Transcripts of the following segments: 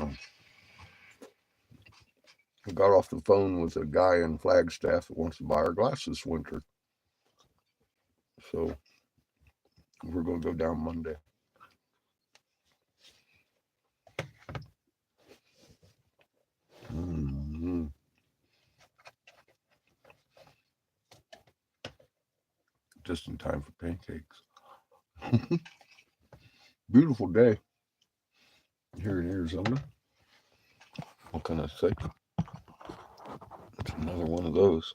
I got off the phone with a guy in Flagstaff that wants to buy our glass this winter. So we're going to go down Monday. Mm-hmm. Just in time for pancakes. Beautiful day here in Arizona. What can I say? It's another one of those.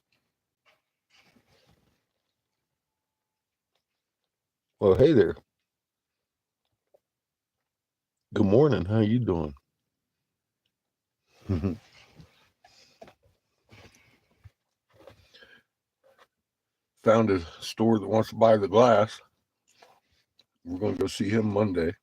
Well, hey there. Good morning. How you doing? Found a store that wants to buy the glass. We're going to go see him Monday.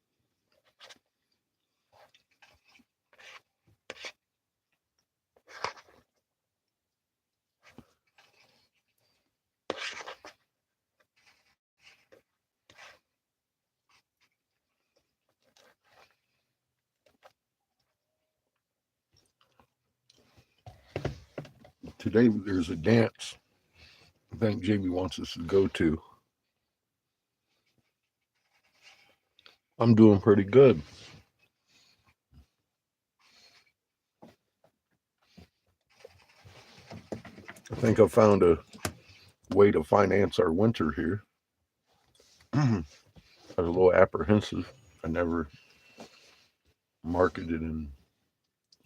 Today there's a dance I think Jamie wants us to go to. I'm doing pretty good. I think I found a way to finance our winter here. I was a little apprehensive. I never marketed in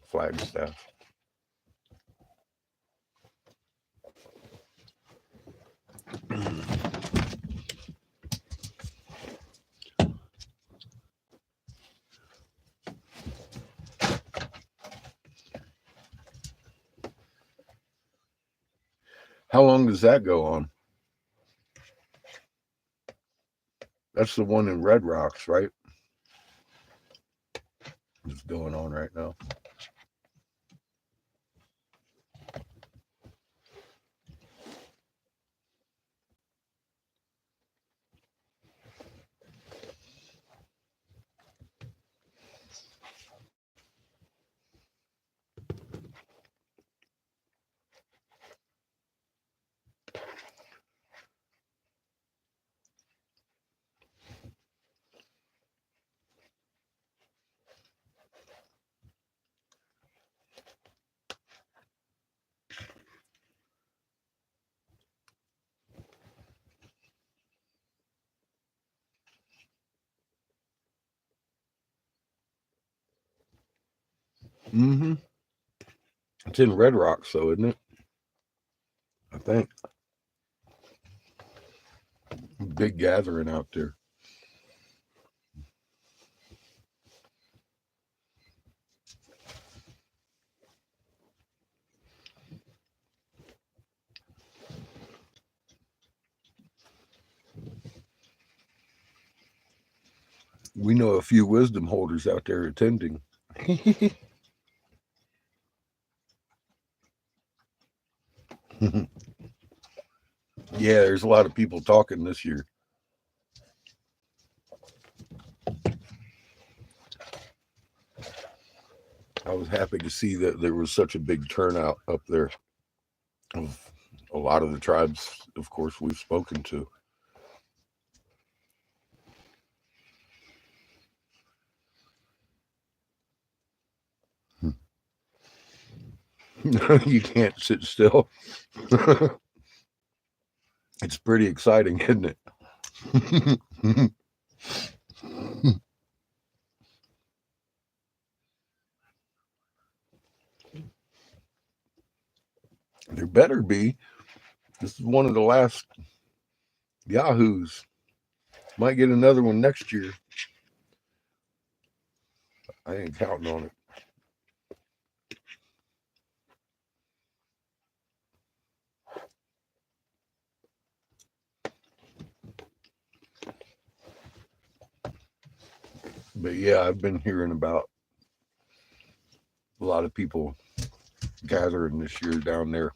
Flagstaff. How long does that go on? That's the one in Red Rocks, right? It's going on right now. Mm-hmm. It's in Red Rocks, though, isn't it? I think. Big gathering out there. We know a few wisdom holders out there attending. Yeah, there's a lot of people talking this year. I was happy to see that there was such a big turnout up there of a lot of the tribes, of course, we've spoken to. You can't sit still. It's pretty exciting, isn't it? There better be. This is one of the last Yahoos. Might get another one next year. I ain't counting on it. But yeah, I've been hearing about a lot of people gathering this year down there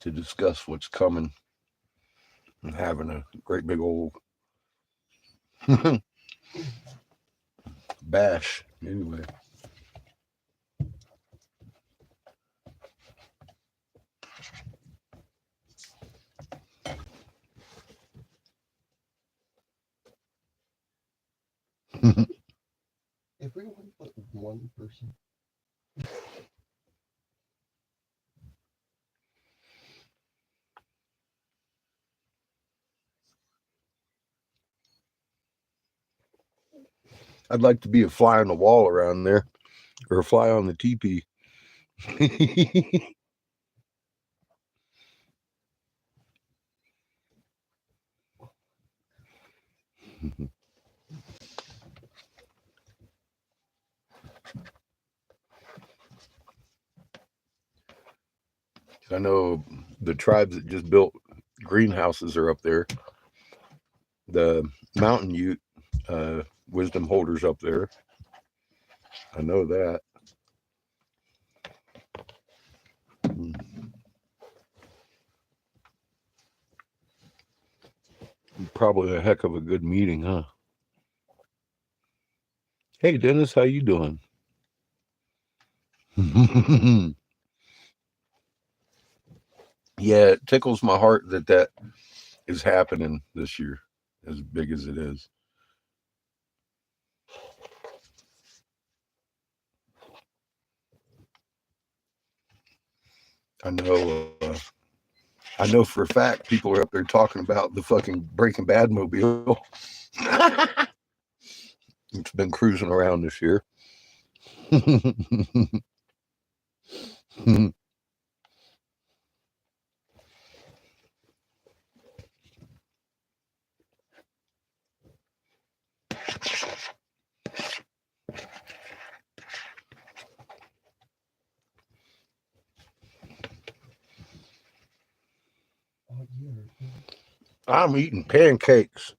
to discuss what's coming and having a great big old bash anyway. If we want to put one person. I'd like to be a fly on the wall around there, or a fly on the teepee. I know the tribes that just built greenhouses are up there. The Mountain Ute wisdom holders up there. I know that. Probably a heck of a good meeting, huh? Hey, Dennis, how you doing? Yeah, it tickles my heart that that is happening this year, as big as it is. I know. I know for a fact people are up there talking about the fucking Breaking Bad mobile. It's been cruising around this year. I'm eating pancakes.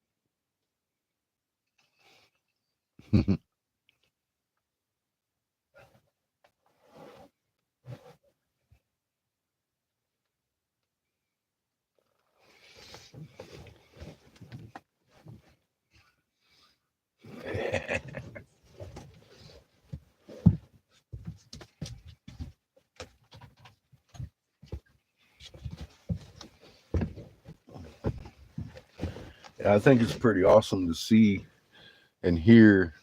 I think it's pretty awesome to see and hear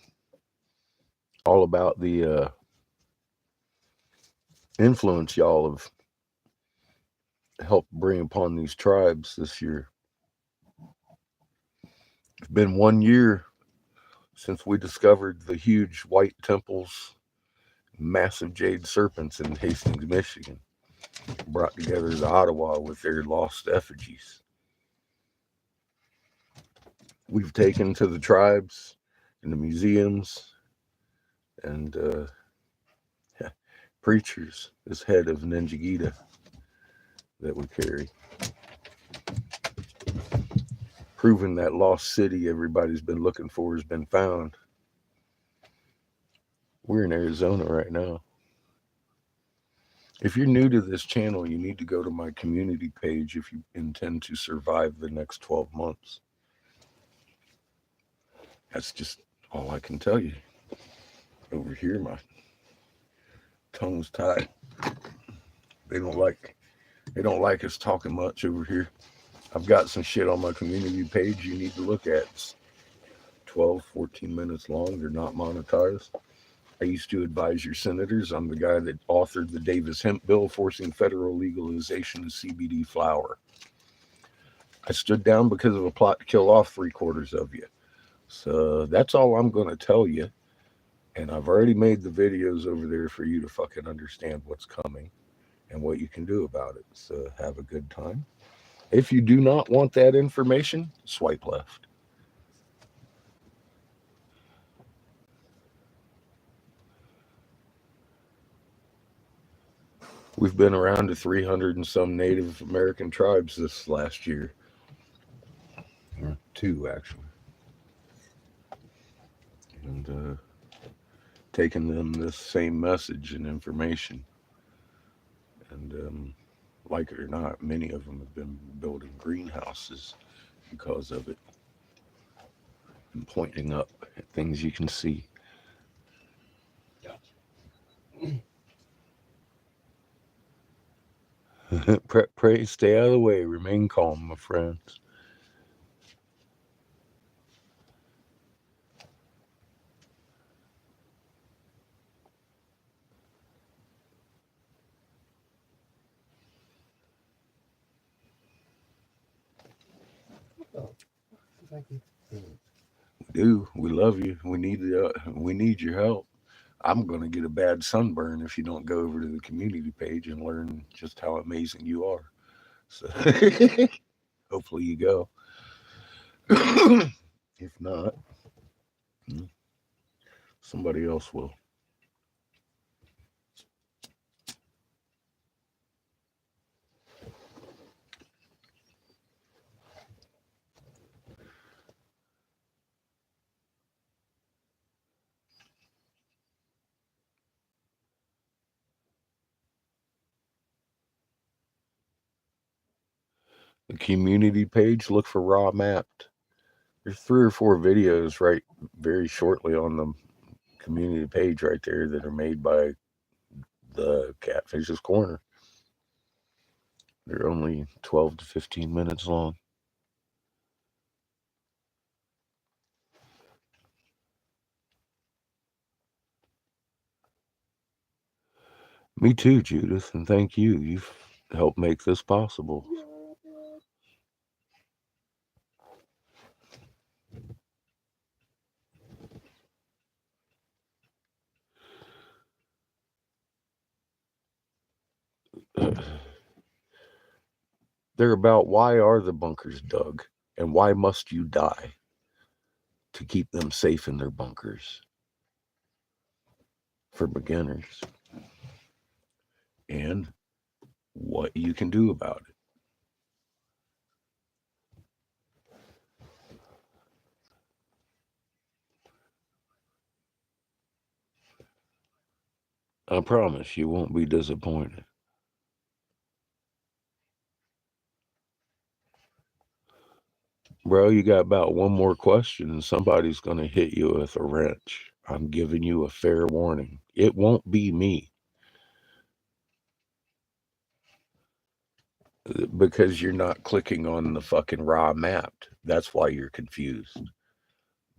all about the influence y'all have helped bring upon these tribes this year. It's been 1 year since we discovered the huge white temples, massive jade serpents in Hastings, Michigan, brought together the Ottawa with their lost effigies. We've taken to the tribes and the museums and preachers this head of Ninjagita that we carry, proving that lost city everybody's been looking for has been found. We're in Arizona right now. If you're new to this channel, you need to go to my community page if you intend to survive the next 12 months. That's just all I can tell you. Over here, my tongue's tied. They don't like us talking much over here. I've got some shit on my community page you need to look at. It's 12, 14 minutes long. They're not monetized. I used to advise your senators. I'm the guy that authored the Davis hemp bill forcing federal legalization of CBD flower. I stood down because of a plot to kill off 3/4 of you. So that's all I'm going to tell you. And I've already made the videos over there for you to fucking understand what's coming and what you can do about it. So have a good time. If you do not want that information, swipe left. We've been around to 300 and some Native American tribes this last year. Or two, actually. And taking them this same message and information. And like it or not, many of them have been building greenhouses because of it and pointing up at things you can see. Pray, stay out of the way. Remain calm, my friends. Oh, thank you. We do. We love you. We need your help. I'm gonna get a bad sunburn if you don't go over to the community page and learn just how amazing you are. So hopefully you go. If not, mm, somebody else will. The community page, look for Raw Mapped. There's 3 or 4 videos right very shortly on the community page right there that are made by the Catfish's Corner. They're only 12 to 15 minutes long. Me too, Judith, and thank you. You've helped make this possible. They're about why are the bunkers dug and why must you die to keep them safe in their bunkers for beginners, and what you can do about it. I promise you won't be disappointed. Bro, you got about one more question and somebody's going to hit you with a wrench. I'm giving you a fair warning. It won't be me because you're not clicking on the fucking raw mapped. That's why you're confused.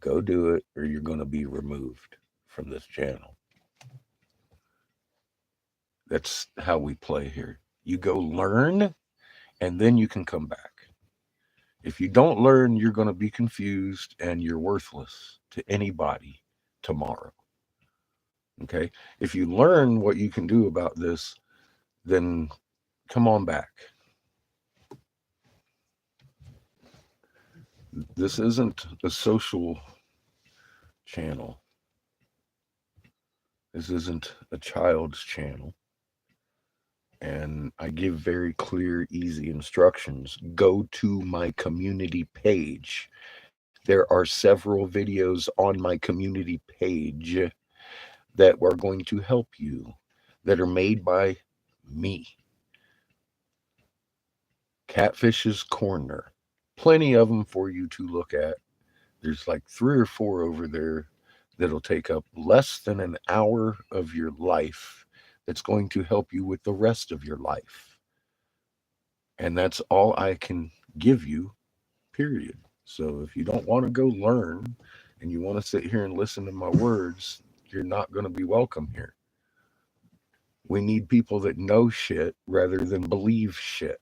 Go do it or you're going to be removed from this channel. That's how we play here. You go learn and then you can come back. If you don't learn, you're going to be confused and you're worthless to anybody tomorrow. Okay. If you learn what you can do about this, then come on back. This isn't a social channel. This isn't a child's channel. And I give very clear, easy instructions. Go to my community page. There are several videos on my community page that are going to help you that are made by me. Catfish's Corner. Plenty of them for you to look at. There's like 3 or 4 over there that'll take up less than an hour of your life that's going to help you with the rest of your life. And that's all I can give you, period. So if you don't want to go learn and you want to sit here and listen to my words, you're not going to be welcome here. We need people that know shit rather than believe shit.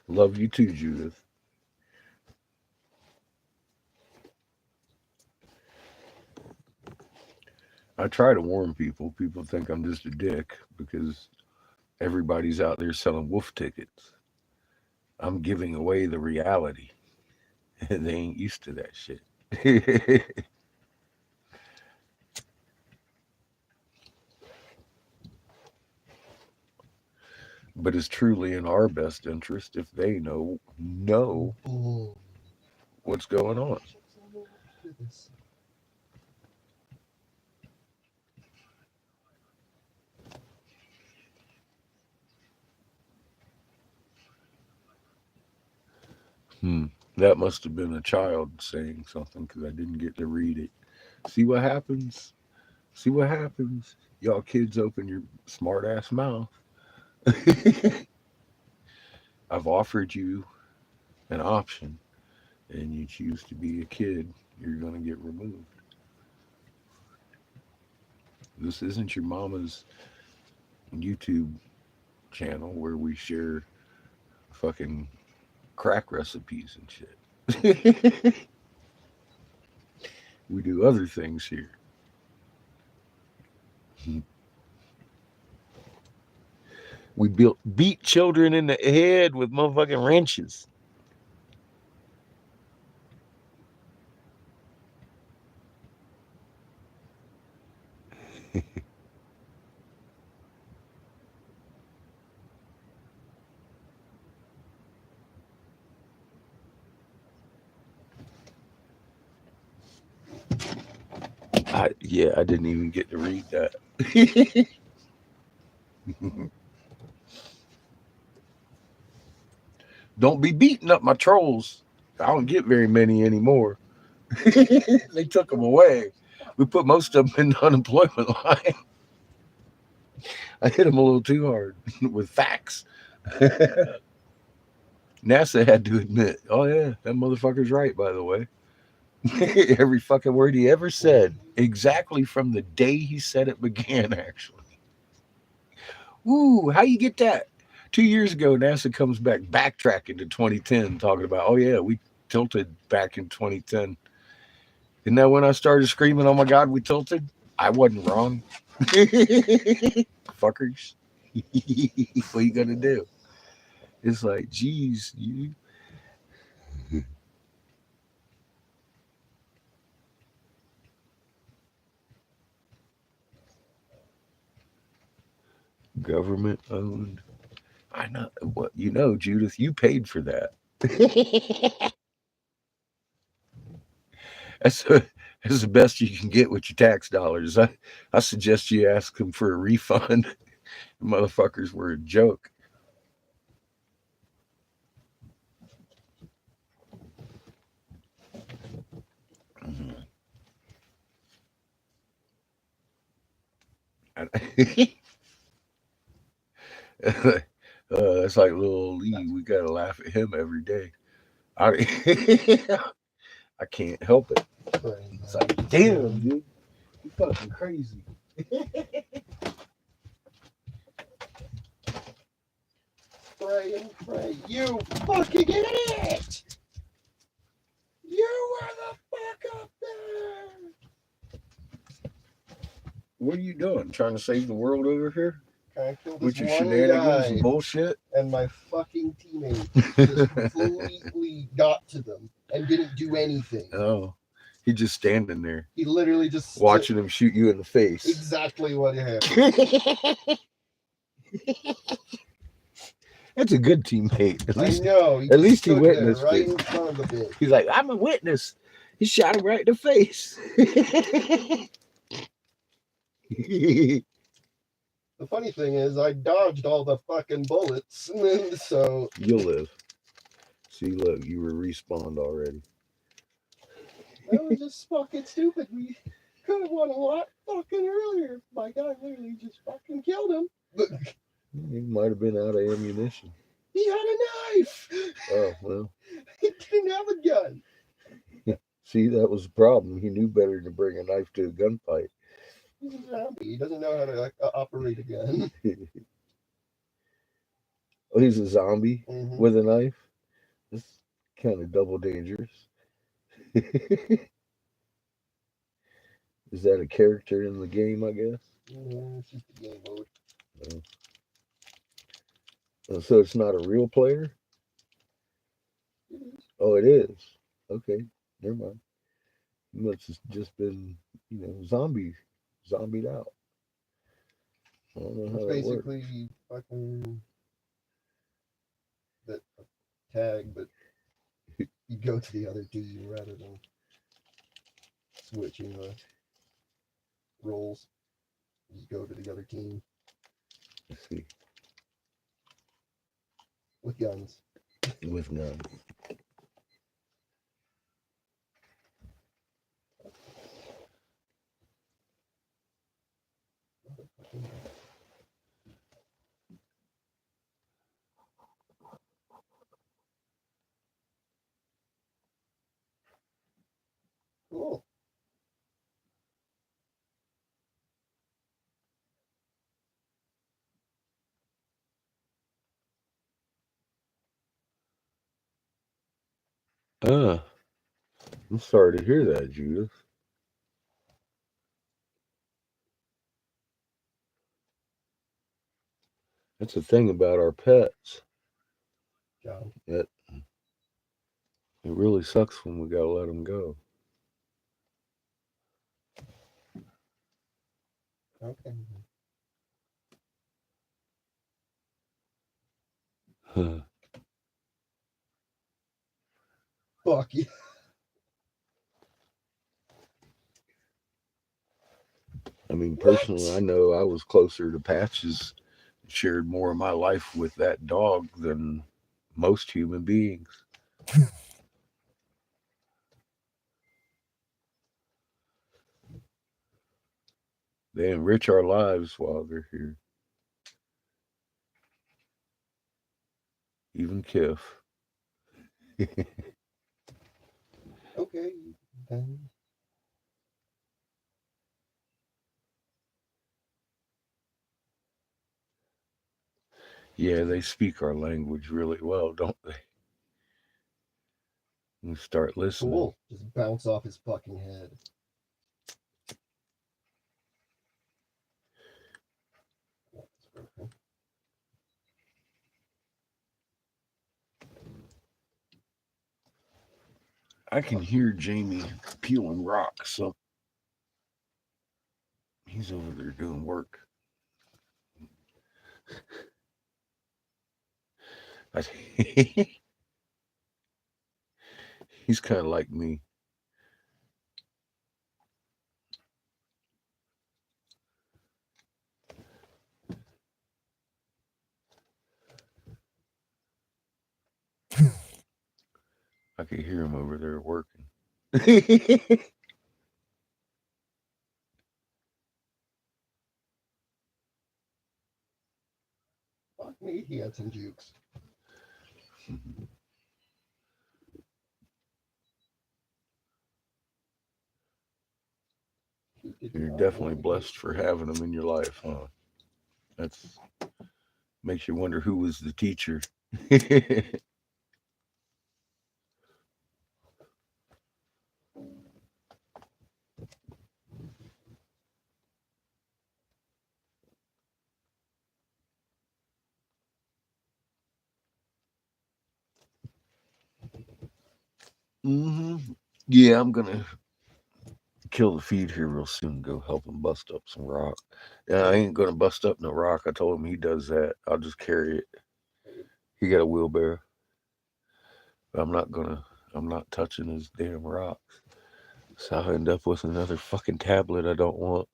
Love you too, Judith. I try to warn people. People think I'm just a dick because everybody's out there selling wolf tickets. I'm giving away the reality. They ain't used to that shit. But it's truly in our best interest if they know Oh, what's going on. do this. Hmm. That must have been a child saying something because I didn't get to read it. See what happens? See what happens? Y'all kids open your smart ass mouth. I've offered you an option and you choose to be a kid, you're going to get removed. This isn't your mama's YouTube channel where we share fucking crack recipes and shit. We do other things here. We beat children in the head with motherfucking wrenches. I didn't even get to read that. Don't be beating up my trolls. I don't get very many anymore. They took them away. We put most of them in the unemployment line. I hit them a little too hard with facts. NASA had to admit, oh yeah, that motherfucker's right, by the way. Every fucking word he ever said, exactly from the day he said it began, actually. Ooh, how you get that? 2 years ago, NASA comes back backtracking to 2010, talking about, oh yeah, we tilted back in 2010. And now when I started screaming, oh my God, we tilted, I wasn't wrong. Fuckers. What you gonna do? It's like, geez, you government owned. I know what you know, Judith. You paid for that. That's that's the best you can get with your tax dollars. I suggest you ask them for a refund. The motherfuckers were a joke. It's like little Lee. We gotta laugh at him every day. I I can't help it. It's like, damn, dude, you fucking crazy. Pray and pray. You fucking idiot! You were the fuck up there! What are you doing? Trying to save the world over here I killed with this your one shenanigans guy, and bullshit? and my fucking teammate just completely got to them and didn't do anything. Oh, he just standing there He literally just watching him shoot you in the face. exactly what happened. That's a good teammate. I know. At least he stood witnessed there right it. in front of the bitch. He's like, I'm a witness. He shot him right in the face. The funny thing is, I dodged all the fucking bullets, and then so You'll live. See, look, you were respawned already. that was just fucking stupid. We could have won a lot fucking earlier. My guy literally just fucking killed him. But He might have been out of ammunition. he had a knife. Oh, well. He didn't have a gun. See, that was the problem. He knew better than to bring a knife to a gunfight. He's a zombie. He doesn't know how to operate a gun. Oh, he's a zombie with a Mm-hmm. knife? That's kind of double dangerous. Is that a character in the game, I guess? Yeah, it's just a game mode. So it's not a real player? It is. Oh, it is. Okay, never mind. He must have just been, zombied out. I don't know It's how that works. basically fucking that tag, but you go to the other team rather than switching the roles. You just go to the other team Let's see. with guns. With none. Cool. I'm sorry to hear that, Judith. That's the thing about our pets. John. It really sucks when we gotta let them go. Okay. Fuck you. I mean, personally, I What? know I was closer to Patches, shared more of my life with that dog than most human beings. They enrich our lives while they're here. Even Kiff. Okay. Then Yeah, they speak our language really well, don't they? We start listening. cool. Just bounce off his fucking head. That's broken. I can hear Jamie peeling rocks, so he's over there doing work. He's kind of like me. I could hear him over there working. Fuck me, he had some jukes. He did You're not definitely want to get blessed for having them in your life, huh? That's makes you wonder who was the teacher. hmm Yeah, I'm gonna kill the feed here real soon. Go help him bust up some rock. Yeah, I ain't gonna bust up no rock. I told him he does that. I'll just carry it. He got a wheelbarrow. I'm not gonna. I'm not touching his damn rocks. So I'll end up with another fucking tablet I don't want.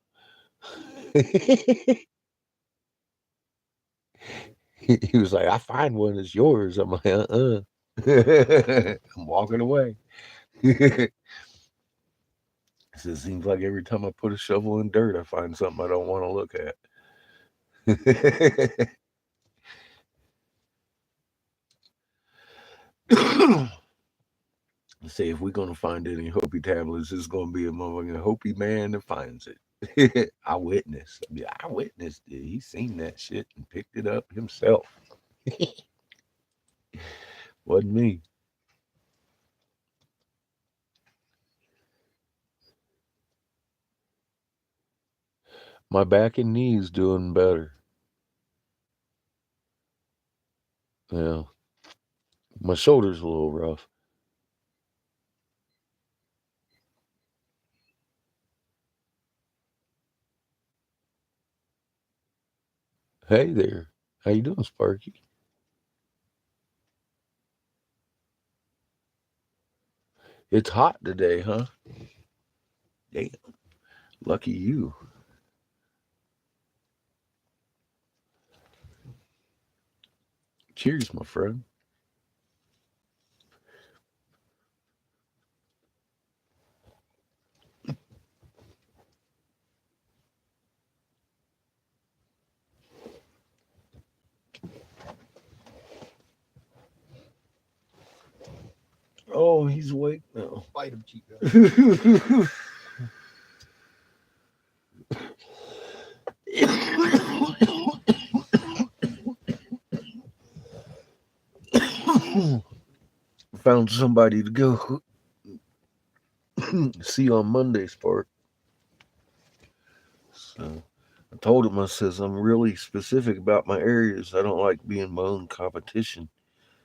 He was like, "I find one. It's yours." I'm like, I'm walking away. It seems like every time I put a shovel in dirt, I find something I don't want to look at. Say if we're gonna find any Hopi tablets, it's gonna be a motherfucking Hopi man that finds it. I witnessed. I mean, I witnessed it. He seen that shit and picked it up himself. Wasn't me. My back and knees doing better. Yeah, my shoulder's a little rough. Hey there, how you doing, Sparky? It's hot today, huh? Damn, lucky you. Cheers, my friend. Oh, he's awake now. Fight him, Chico. Found somebody to go see on Monday's part. So I told him, I says, I'm really specific about my areas. I don't like being my own competition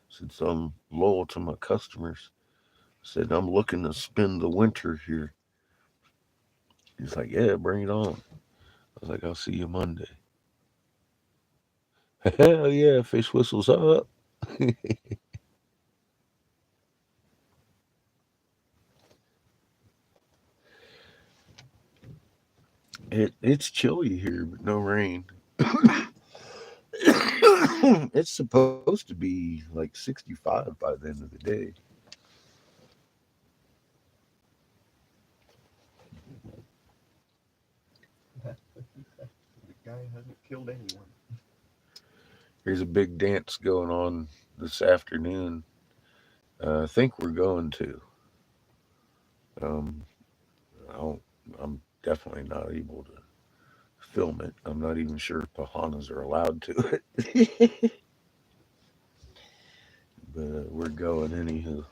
since I'm loyal to my customers. I said, I'm looking to spend the winter here. He's like, yeah, bring it on. I was like, I'll see you Monday. Hell yeah, fish whistles up. It's chilly here, but no rain. It's supposed to be like 65 by the end of the day. That's what he said. The guy hasn't killed anyone. There's a big dance going on this afternoon. I think we're going to. Um, I don't, I'm definitely not able to film it. I'm not even sure if Pahanas are allowed to it. But we're going anywho.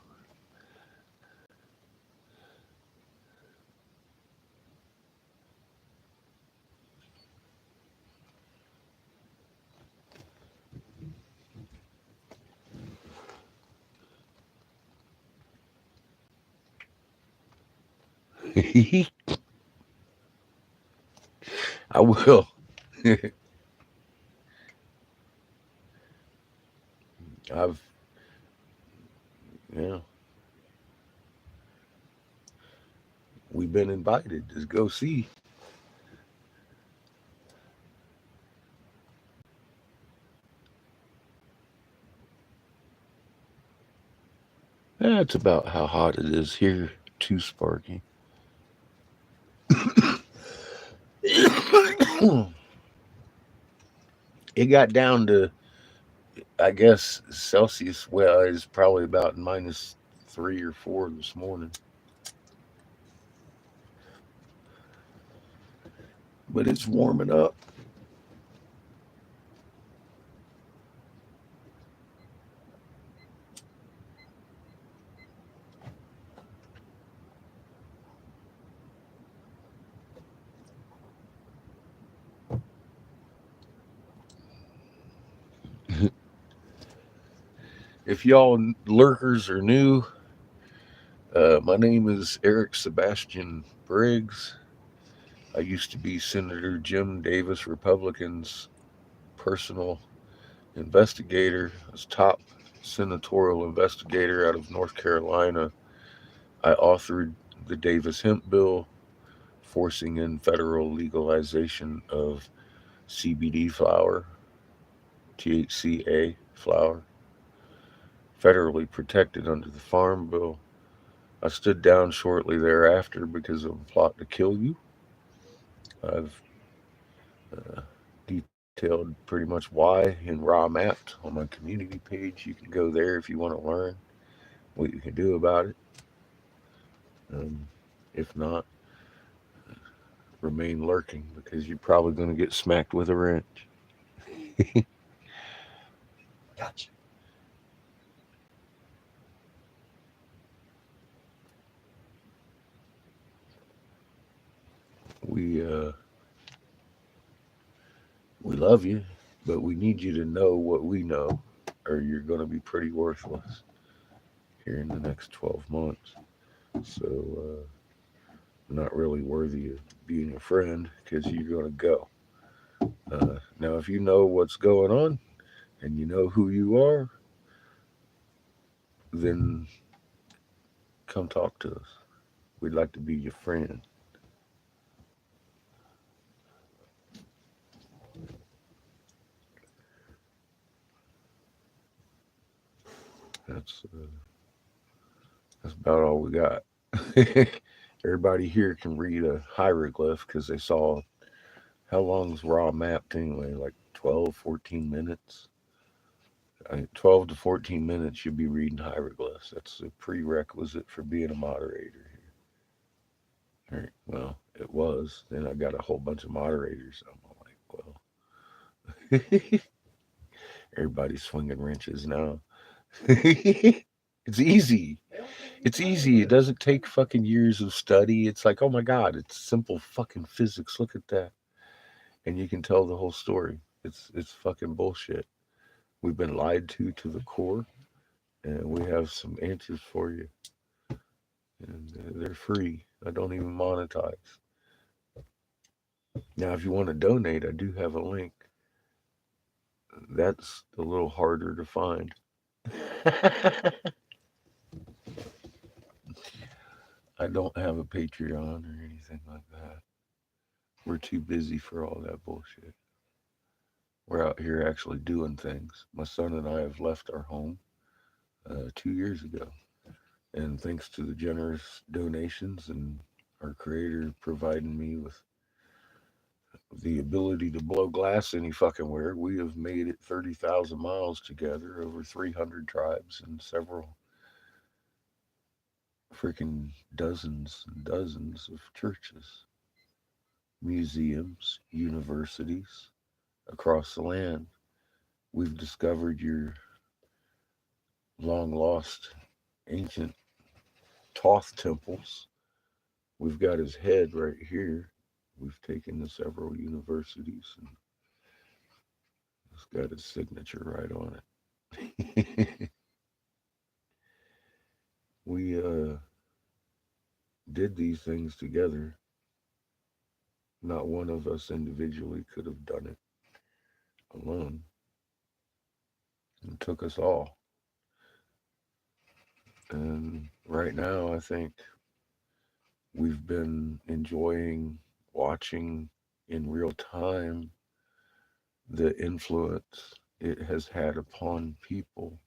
I will. I've, yeah, we've been invited to go see. That's about how hot it is here. Too sparky. It got down to, I guess, Celsius. Well, it's probably about -3 or 4 this morning. But it's warming up. If y'all lurkers are new, my name is Eric Sebastian Briggs. I used to be Senator Jim Davis, Republican's personal investigator. I was top senatorial investigator out of North Carolina. I authored the Davis hemp bill, forcing in federal legalization of CBD flower, THCA flower, federally protected under the Farm Bill. I stood down shortly thereafter because of a plot to kill you. I've uh, detailed pretty much why in raw mapped on my community page. You can go there if you want to learn what you can do about it. Um, if not, remain lurking because you're probably going to get smacked with a wrench. Gotcha. We uh, we love you, but we need you to know what we know, or you're going to be pretty worthless here in the next 12 months. So, not really worthy of being a friend because you're going to go. Now, if you know what's going on and you know who you are, then come talk to us. We'd like to be your friend. That's uh, that's about all we got. Everybody here can read a hieroglyph because they saw how long's raw mapped anyway, like 12, 14 minutes. 12 to 14 minutes, you'll be reading hieroglyphs. That's a prerequisite for being a moderator here. All right. Well, it was. Then I got a whole bunch of moderators. I'm like, well, everybody's swinging wrenches now. It's easy. It's easy. It doesn't take fucking years of study. It's like, oh my God, it's simple fucking physics. Look at that. And you can tell the whole story. It's fucking bullshit. We've been lied to the core, and we have some answers for you. And they're free. I don't even monetize. Now, if you want to donate, I do have a link. That's a little harder to find. I don't have a Patreon or anything like that. We're too busy for all that bullshit. We're out here actually doing things. My son and I have left our home 2 years ago. And thanks to the generous donations and our creator providing me with the ability to blow glass any fucking where, we have made it 30,000 miles together, over 300 tribes and several freaking dozens and dozens of churches, museums, universities across the land. We've discovered your long lost ancient Thoth temples. We've got his head right here. We've taken to several universities and it's got his signature right on it. We did these things together. Not one of us individually could have done it alone. It took us all. And right now, I think we've been enjoying watching in real time the influence it has had upon people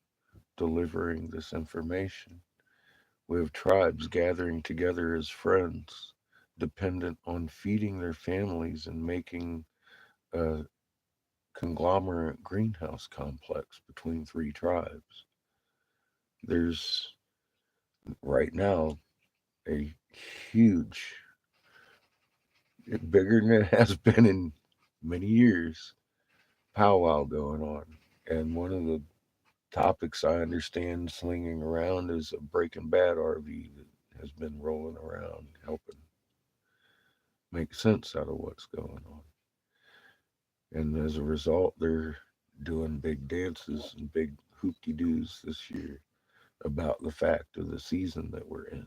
delivering this information. We have tribes gathering together as friends, dependent on feeding their families and making a conglomerate greenhouse complex between three tribes. There's right now a huge, bigger than it has been in many years, powwow going on. And one of the topics I understand slinging around is a Breaking Bad RV that has been rolling around helping make sense out of what's going on. And as a result, they're doing big dances and big hoopty doos this year about the fact of the season that we're in.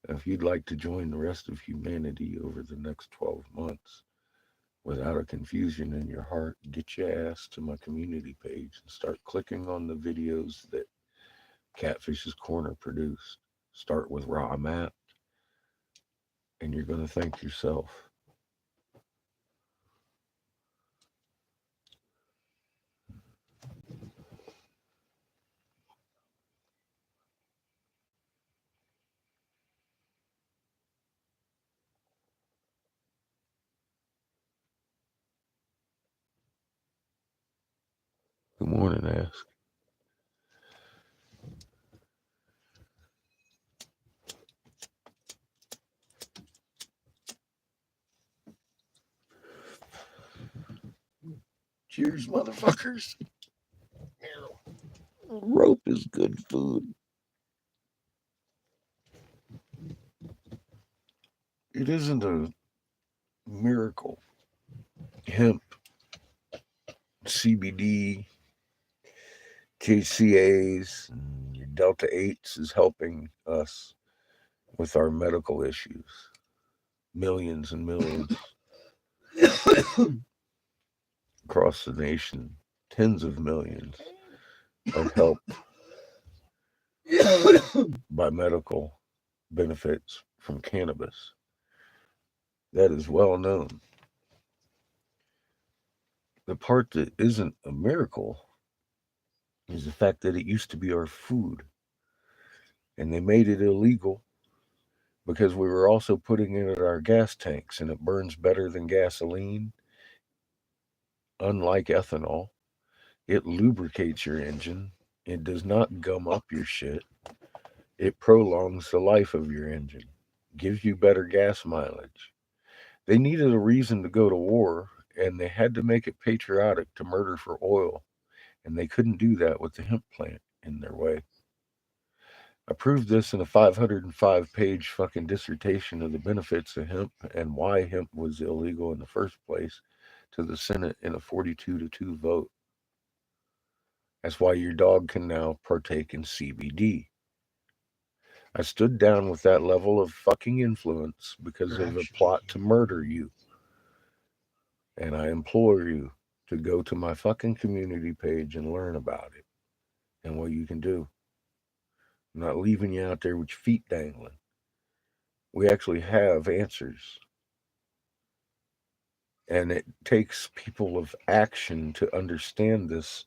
If you'd like to join the rest of humanity over the next 12 months without a confusion in your heart, get your ass to my community page and start clicking on the videos that Catfish's Corner produced. Start with Raw Map, and you're going to thank yourself. Good morning, Ask. Cheers, motherfuckers. Rope is good food. It isn't a miracle. Hemp, CBD, TCAs, and your Delta 8s is helping us with our medical issues. Millions and millions across the nation, tens of millions are helped by medical benefits from cannabis. That is well known. The part that isn't a miracle is the fact that it used to be our food and they made it illegal because we were also putting it in our gas tanks and it burns better than gasoline, unlike ethanol. It lubricates your engine. It does not gum up your shit. It prolongs the life of your engine, gives you better gas mileage. They needed a reason to go to war, and they had to make it patriotic to murder for oil, and they couldn't do that with the hemp plant in their way. I proved this in a 505-page fucking dissertation of the benefits of hemp and why hemp was illegal in the first place to the Senate in a 42 to 2 vote. That's why your dog can now partake in CBD. I stood down with that level of fucking influence because You're of a actually plot to murder you. And I implore you to go to my fucking community page and learn about it and what you can do. I'm not leaving you out there with your feet dangling. We actually have answers. And it takes people of action to understand this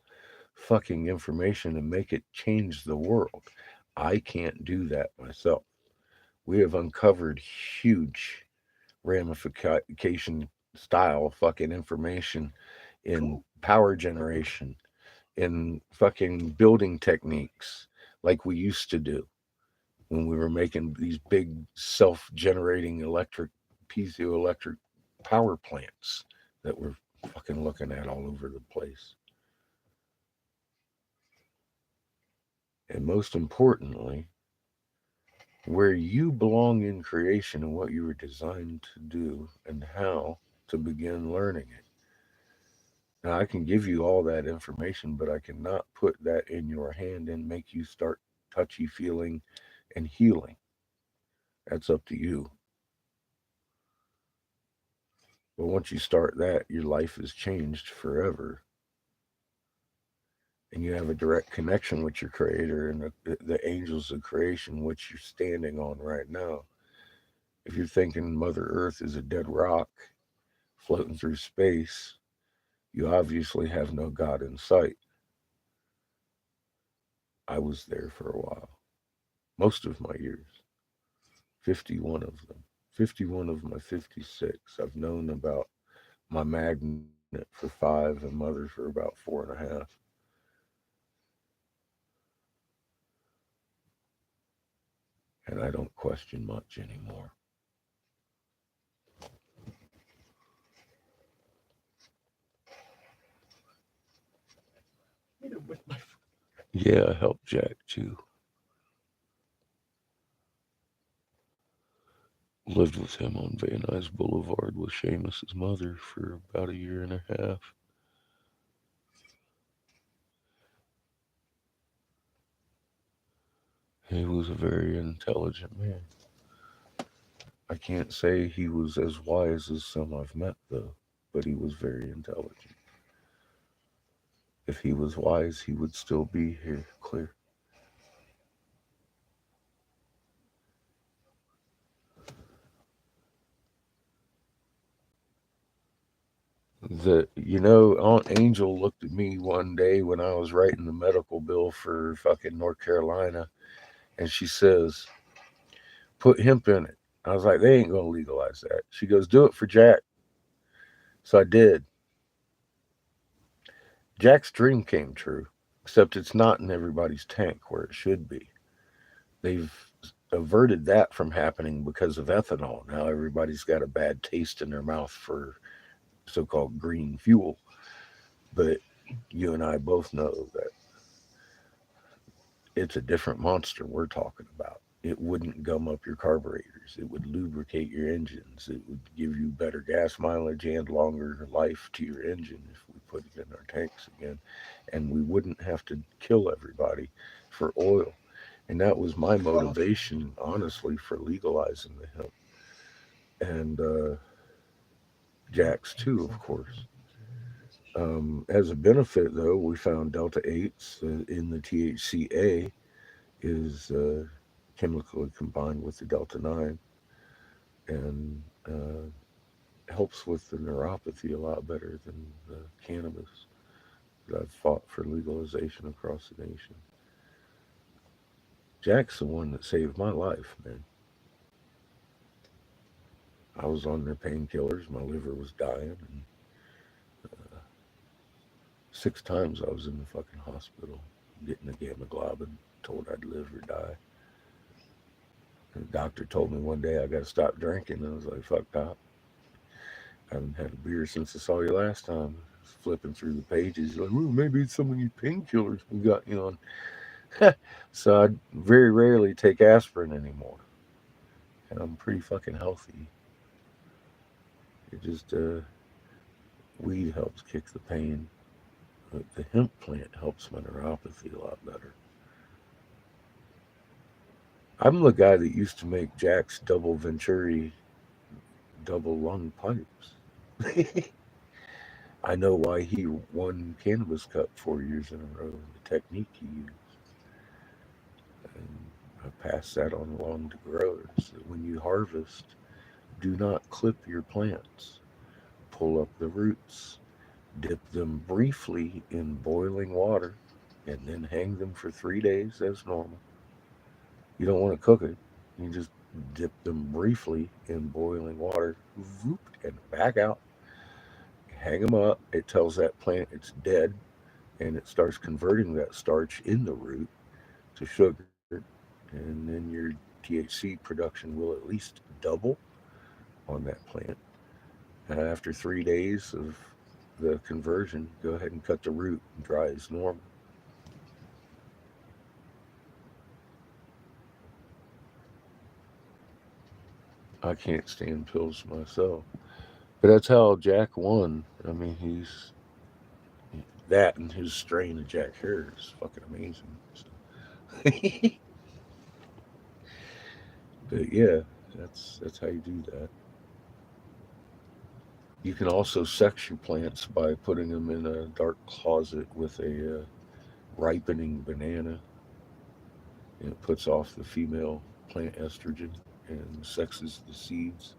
fucking information and make it change the world. I can't do that myself. We have uncovered huge ramification style fucking information in cool. power generation, in fucking building techniques like we used to do when we were making these big self-generating electric piezoelectric power plants that we're fucking looking at all over the place. And most importantly, where you belong in creation and what you were designed to do and how to begin learning it. Now, I can give you all that information, but I cannot put that in your hand and make you start touchy feeling and healing. That's up to you. But once you start that, your life is changed forever. And you have a direct connection with your creator and the angels of creation, which you're standing on right now. If you're thinking Mother Earth is a dead rock floating through space, you obviously have no God in sight. I was there for a while, most of my years, 51 of them. 51 of my 56. I've known about my magnet for 5 and mother for about 4.5. And I don't question much anymore. Hit him with my. Yeah, I helped Jack too. Lived with him on Van Nuys Boulevard with Seamus's mother for about a year and a half. He was a very intelligent man. I can't say he was as wise as some I've met, though, but he was very intelligent. If he was wise, he would still be here, clear. Aunt Angel looked at me one day when I was writing the medical bill for fucking North Carolina, and she says, "Put hemp in it." I was like, "They ain't gonna legalize that." She goes, "Do it for Jack." So I did. Jack's dream came true, except it's not in everybody's tank where it should be. They've averted that from happening because of ethanol. Now everybody's got a bad taste in their mouth for so called green fuel. But you and I both know that it's a different monster we're talking about. It wouldn't gum up your carburetors. It would lubricate your engines. It would give you better gas mileage and longer life to your engine if we put it in our tanks again. And we wouldn't have to kill everybody for oil. And that was my motivation, honestly, for legalizing the hemp. And Jack's too, of course. As a benefit, though, we found delta 8s in the THCA is chemically combined with the delta 9 and helps with the neuropathy a lot better than the cannabis that I've fought for legalization across the nation. Jack's the one that saved my life, man. I was on their painkillers, my liver was dying, and 6 times I was in the fucking hospital getting the gamma globin, told I'd live or die. And the doctor told me one day I got to stop drinking. I was like, fuck, doc. I haven't had a beer since I saw you last time. Flipping through the pages, like, well, maybe it's some of these painkillers we got you on. So I very rarely take aspirin anymore. And I'm pretty fucking healthy. It just, weed helps kick the pain. But the hemp plant helps my neuropathy a lot better. I'm the guy that used to make Jack's double Venturi double lung pipes. I know why he won Cannabis Cup 4 years in a row, the technique he used. And I pass that on along to growers. That when you harvest, do not clip your plants. Pull up the roots, dip them briefly in boiling water, and then hang them for 3 days as normal. You don't want to cook it. You just dip them briefly in boiling water, and back out. Hang them up. It tells that plant it's dead, and it starts converting that starch in the root to sugar, and then your THC production will at least double on that plant. And after 3 days of the conversion, go ahead and cut the root and dry as normal. I can't stand pills myself. But that's how Jack won. I mean, he's that and his strain of Jack Hare is fucking amazing. So. But yeah, that's how you do that. You can also sex your plants by putting them in a dark closet with a ripening banana. And it puts off the female plant estrogen and sexes the seeds.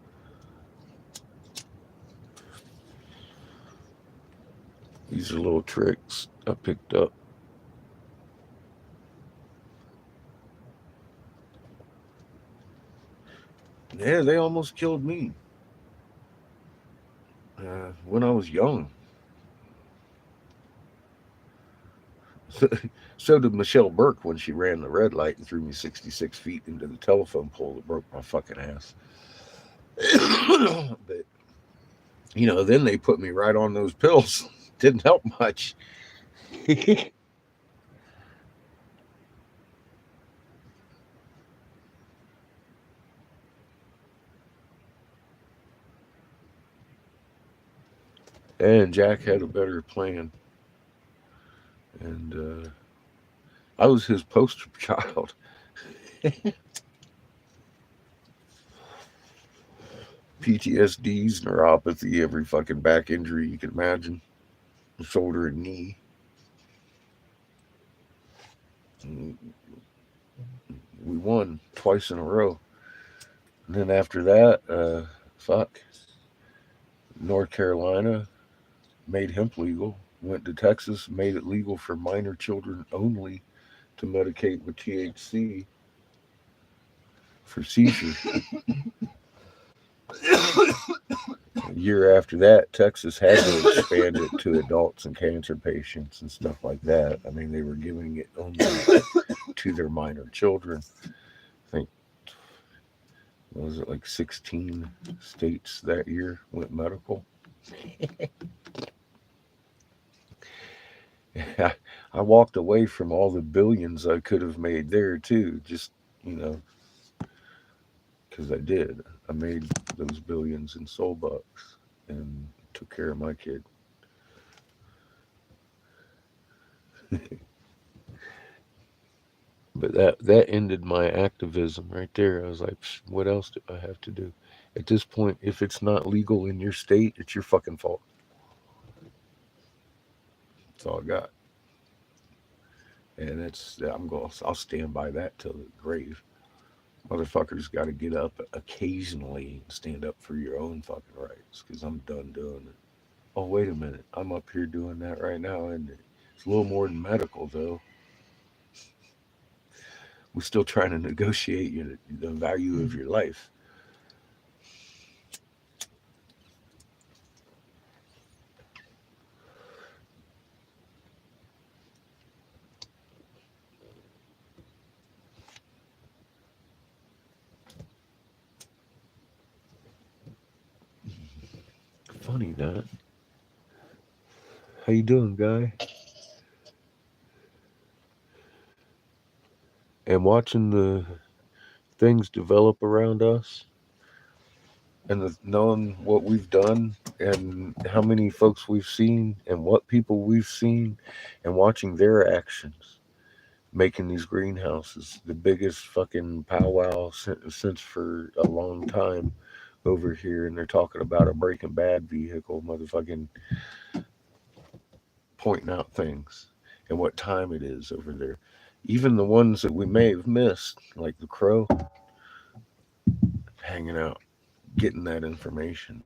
These are little tricks I picked up. Yeah, they almost killed me when I was young. So did Michelle Burke when she ran the red light and threw me 66 feet into the telephone pole that broke my fucking ass. But, then they put me right on those pills. Didn't help much. And Jack had a better plan. And I was his poster child. PTSDs, neuropathy, every fucking back injury you can imagine, shoulder and knee. And we won twice in a row. And then after that, fuck, North Carolina made hemp legal. Went to Texas, made it legal for minor children only to medicate with THC for seizures. A year after that, Texas had to expand it to adults and cancer patients and stuff like that. I mean, they were giving it only to their minor children. I think, was it like 16 states that year went medical? I walked away from all the billions I could have made there too, just, you know, because I did. I made those billions in soul bucks and took care of my kid. But that ended my activism right there. I was like, what else do I have to do? At this point, if it's not legal in your state, it's your fucking fault. That's all I got. And I'll stand by that till the grave. Motherfuckers got to get up occasionally and stand up for your own fucking rights because I'm done doing it. Oh, wait a minute. I'm up here doing that right now, and it's a little more than medical, though. We're still trying to negotiate the value of your life. funny, that. How you doing, guy? And watching the things develop around us, and knowing what we've done and how many folks we've seen and what people we've seen, and watching their actions making these greenhouses the biggest fucking powwow since for a long time over here. And they're talking about a Breaking Bad vehicle, motherfucking pointing out things and what time it is over there. Even the ones that we may have missed, like the crow, hanging out, getting that information.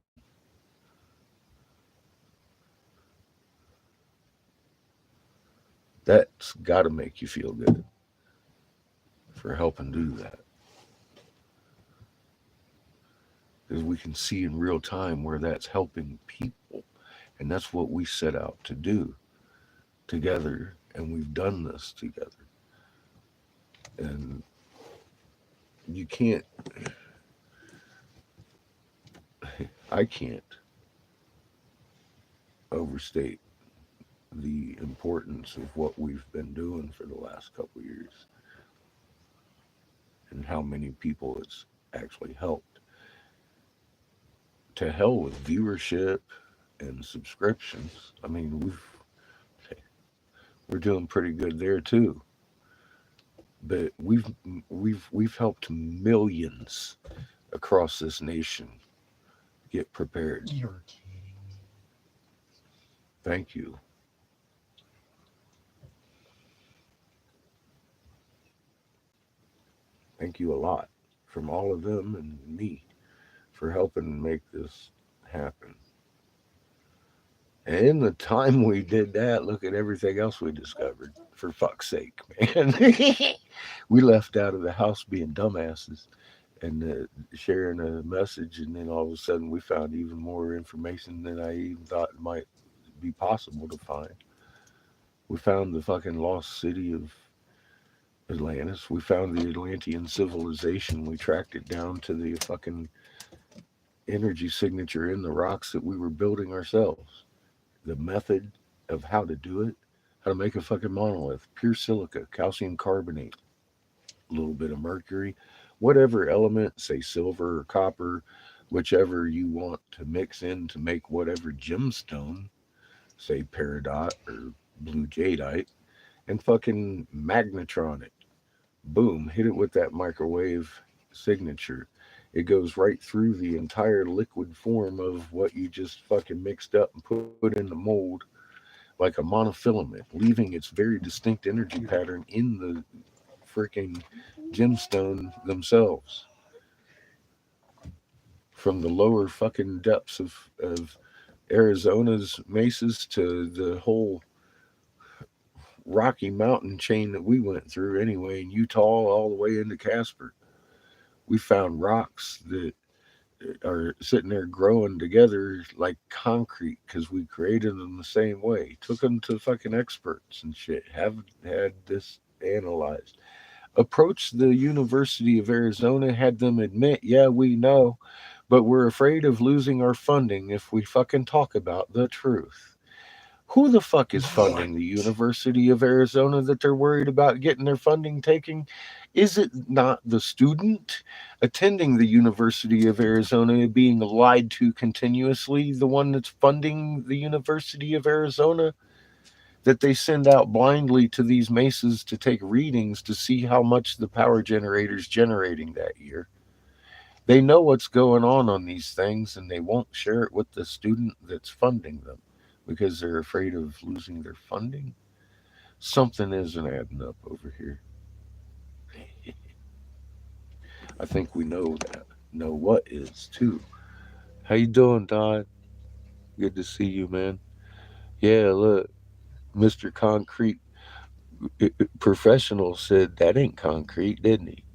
That's got to make you feel good for helping do that. Because we can see in real time where that's helping people. And that's what we set out to do together. And we've done this together. And you can't, I can't overstate the importance of what we've been doing for the last couple of years and how many people it's actually helped. To hell with viewership and subscriptions. I mean, we're doing pretty good there too. But we've helped millions across this nation get prepared. You're kidding me. Thank you. Thank you a lot from all of them and me for helping make this happen. And in the time we did that, look at everything else we discovered. For fuck's sake, man. We left out of the house being dumbasses and sharing a message, and then all of a sudden we found even more information than I even thought might be possible to find. We found the fucking lost city of Atlantis. We found the Atlantean civilization. We tracked it down to the fucking energy signature in the rocks that we were building ourselves. The method of how to do it, how to make a fucking monolith, pure silica, calcium carbonate, a little bit of mercury, whatever element, say silver or copper, whichever you want to mix in to make whatever gemstone, say peridot or blue jadeite, and fucking magnetron it. Boom, hit it with that microwave signature. It goes right through the entire liquid form of what you just fucking mixed up and put in the mold like a monofilament, leaving its very distinct energy pattern in the freaking gemstone themselves. From the lower fucking depths of Arizona's mesas to the whole Rocky Mountain chain that we went through anyway in Utah, all the way into Casper. We found rocks that are sitting there growing together like concrete because we created them the same way. Took them to fucking experts and shit. Have had this analyzed. Approached the University of Arizona, had them admit, yeah, we know, but we're afraid of losing our funding if we fucking talk about the truth. Who the fuck is funding the University of Arizona that they're worried about getting their funding taken? Is it not the student attending the University of Arizona being lied to continuously, the one that's funding the University of Arizona? That they send out blindly to these mesas to take readings to see how much the power generator's generating that year. They know what's going on these things and they won't share it with the student that's funding them because they're afraid of losing their funding. Something isn't adding up over here. I think we know that. Know what is too. How you doing, Todd? Good to see you, man. Yeah, look, Mr. Concrete Professional said that ain't concrete, didn't he?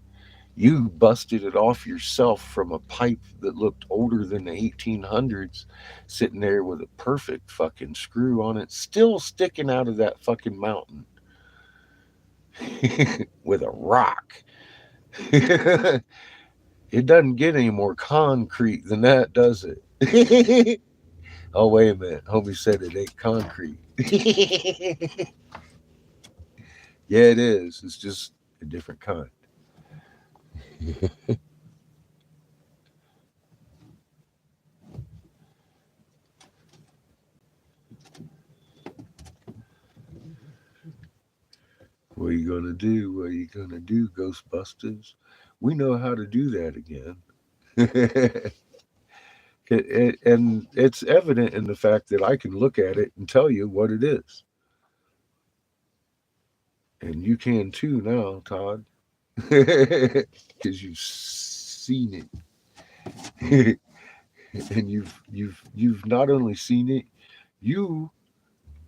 You busted it off yourself from a pipe that looked older than the 1800s, sitting there with a perfect fucking screw on it, still sticking out of that fucking mountain with a rock. It doesn't get any more concrete than that, does it? Oh, wait a minute. Homie said it ain't concrete. Yeah, it is. It's just a different kind. What are you gonna do? What are you gonna do, Ghostbusters? We know how to do that again. And it's evident in the fact that I can look at it and tell you what it is. And you can too now, Todd. Because you've seen it. And you've not only seen it, you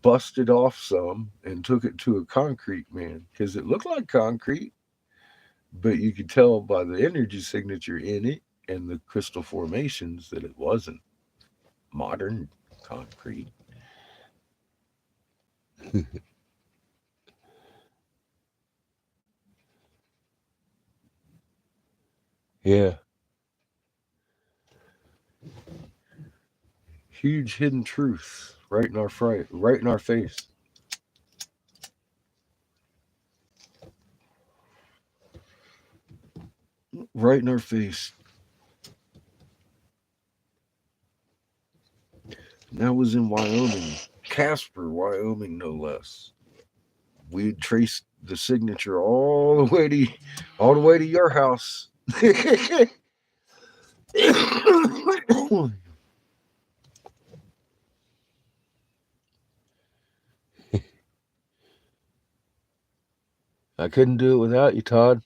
busted off some and took it to a concrete man because it looked like concrete, but you could tell by the energy signature in it and the crystal formations that it wasn't modern concrete. Yeah, huge hidden truth right in our fright, right in our face, right in our face. That was in Wyoming, Casper, Wyoming, no less. We traced the signature all the way to your house. I couldn't do it without you, Todd.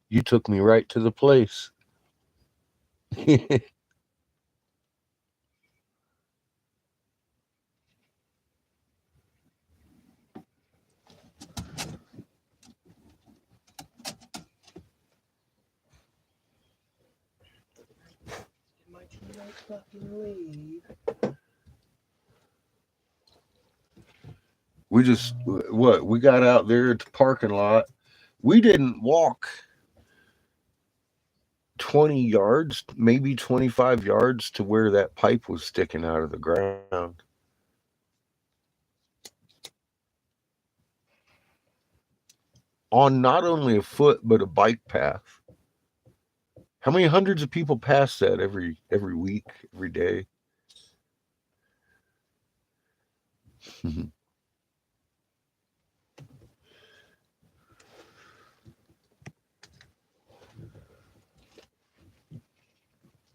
You took me right to the place. My teammates fucking leave. We just what we got out there at the parking lot. We didn't walk 20 yards, maybe 25 yards to where that pipe was sticking out of the ground. On not only a foot but a bike path. How many hundreds of people pass that every week, every day?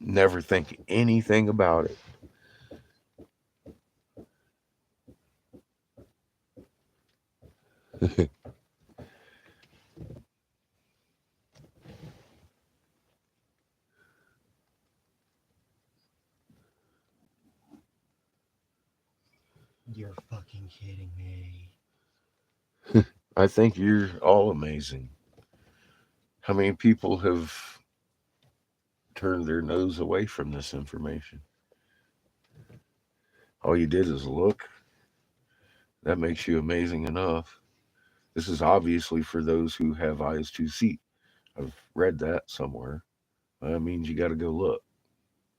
Never think anything about it. You're fucking kidding me. I think you're all amazing. How many people have turned their nose away from this information? All you did is look. That makes you amazing enough. This is obviously for those who have eyes to see. I've read that somewhere. That means you got to go look.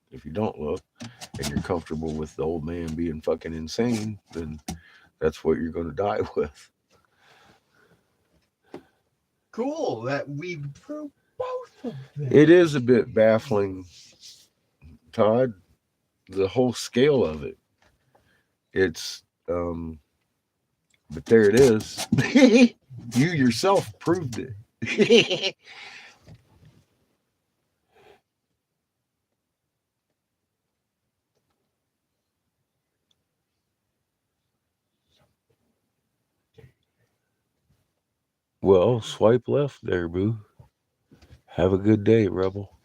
If you don't look and you're comfortable with the old man being fucking insane, then that's what you're going to die with. Cool that we proved both of them. It is a bit baffling, Todd, the whole scale of it. It's, but there it is. You yourself proved it. Well, swipe left there, boo. Have a good day, Rebel.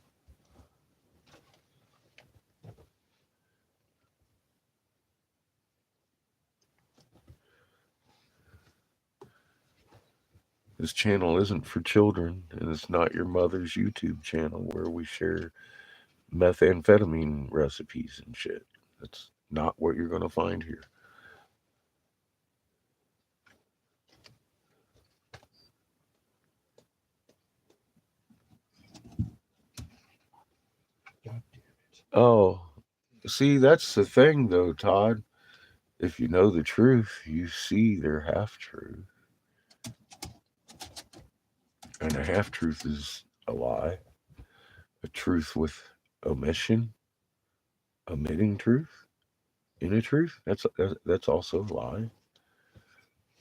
This channel isn't for children, and it's not your mother's YouTube channel where we share methamphetamine recipes and shit. That's not what you're going to find here. God damn it. Oh, See, that's the thing, though, Todd. If you know the truth, you see their half truth. And a half truth is a lie, a truth with omission, omitting truth in a truth. That's also a lie.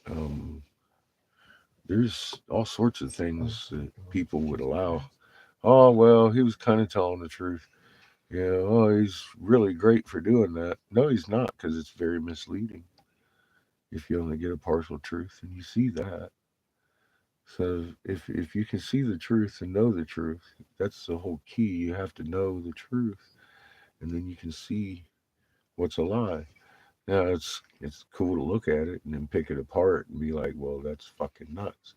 Um, there's all sorts of things that people would allow. Oh, well, he was kind of telling the truth. Yeah, oh, he's really great for doing that. No, he's not, because it's very misleading if you only get a partial truth, and you see that. So if you can see the truth and know the truth, that's the whole key. You have to know the truth, and then you can see what's a lie. Now it's cool to look at it and then pick it apart and be like, well, that's fucking nuts.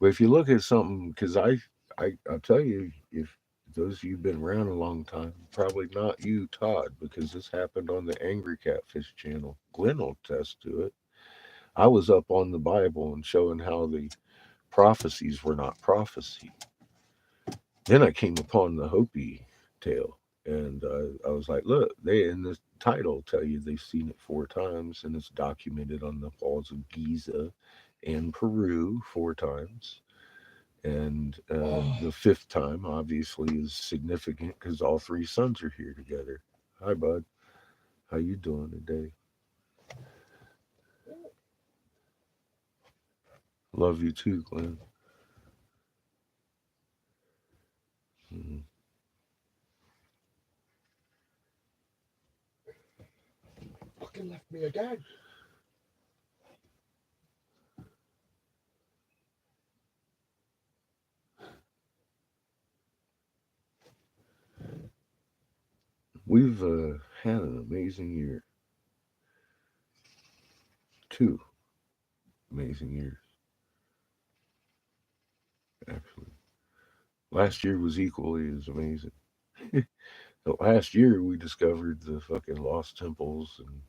But if you look at something, because I'll tell you, if those of you who've been around a long time, probably not you, Todd, because this happened on the Angry Catfish channel. Glenn will attest to it. I was up on the Bible and showing how the prophecies were not prophecy. Then I came upon the Hopi tale, and I was like, look, they in the title tell you they've seen it 4 times, and it's documented on the walls of Giza and Peru 4 times. And the fifth time, obviously, is significant because all 3 sons are here together. Hi, bud. How you doing today? Love you too, Glenn. Mhm. Fucking left me again. We've had an amazing year. 2 amazing years, actually. Last year was equally as amazing. The last year we discovered the fucking lost temples and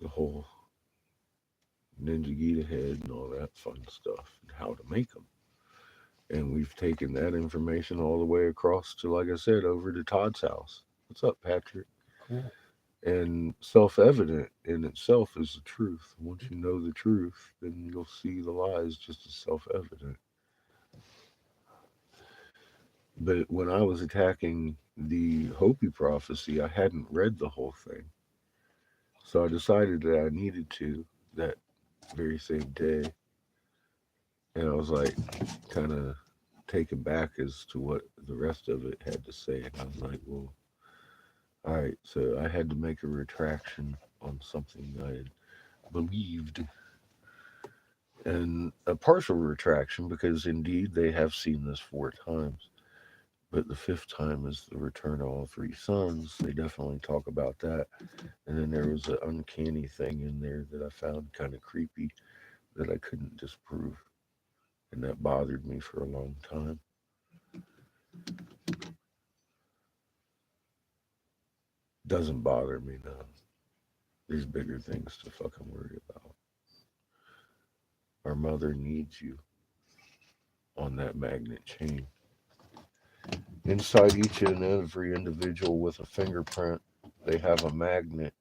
the whole Ninja Gita head and all that fun stuff and how to make them. And we've taken that information all the way across to, like I said, over to Todd's house. What's up, Patrick? Cool. And self evident in itself is the truth. Once you know the truth, then you'll see the lies just as self evident. But when I was attacking the Hopi prophecy, I hadn't read the whole thing. So I decided that I needed to that very same day. And I was like, kind of taken back as to what the rest of it had to say. And I was like, well, all right. So I had to make a retraction on something I had believed, and a partial retraction because indeed they have seen this 4 times. But the fifth time is the return of all 3 sons. They definitely talk about that. And then there was an uncanny thing in there that I found kind of creepy that I couldn't disprove. And that bothered me for a long time. Doesn't bother me now. There's bigger things to fucking worry about. Our mother needs you on that magnet chain. Inside each and every individual with a fingerprint, they have a magnet.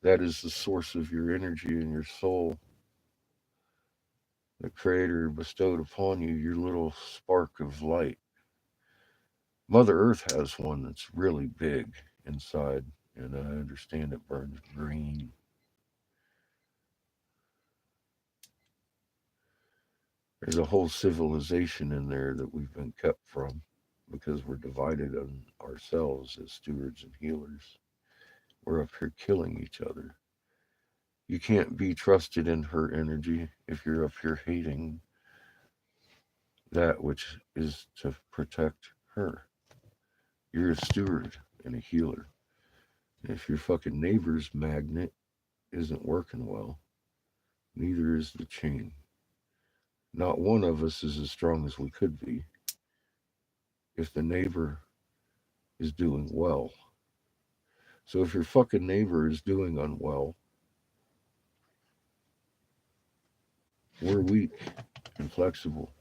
That is the source of your energy and your soul. The Creator bestowed upon you your little spark of light. Mother Earth has one that's really big inside, and I understand it burns green. There's a whole civilization in there that we've been kept from because we're divided on ourselves as stewards and healers. We're up here killing each other. You can't be trusted in her energy if you're up here hating that which is to protect her. You're a steward and a healer. If your fucking neighbor's magnet isn't working well, neither is the chain. Not one of us is as strong as we could be if the neighbor is doing well. So if your fucking neighbor is doing unwell, we're weak and flexible.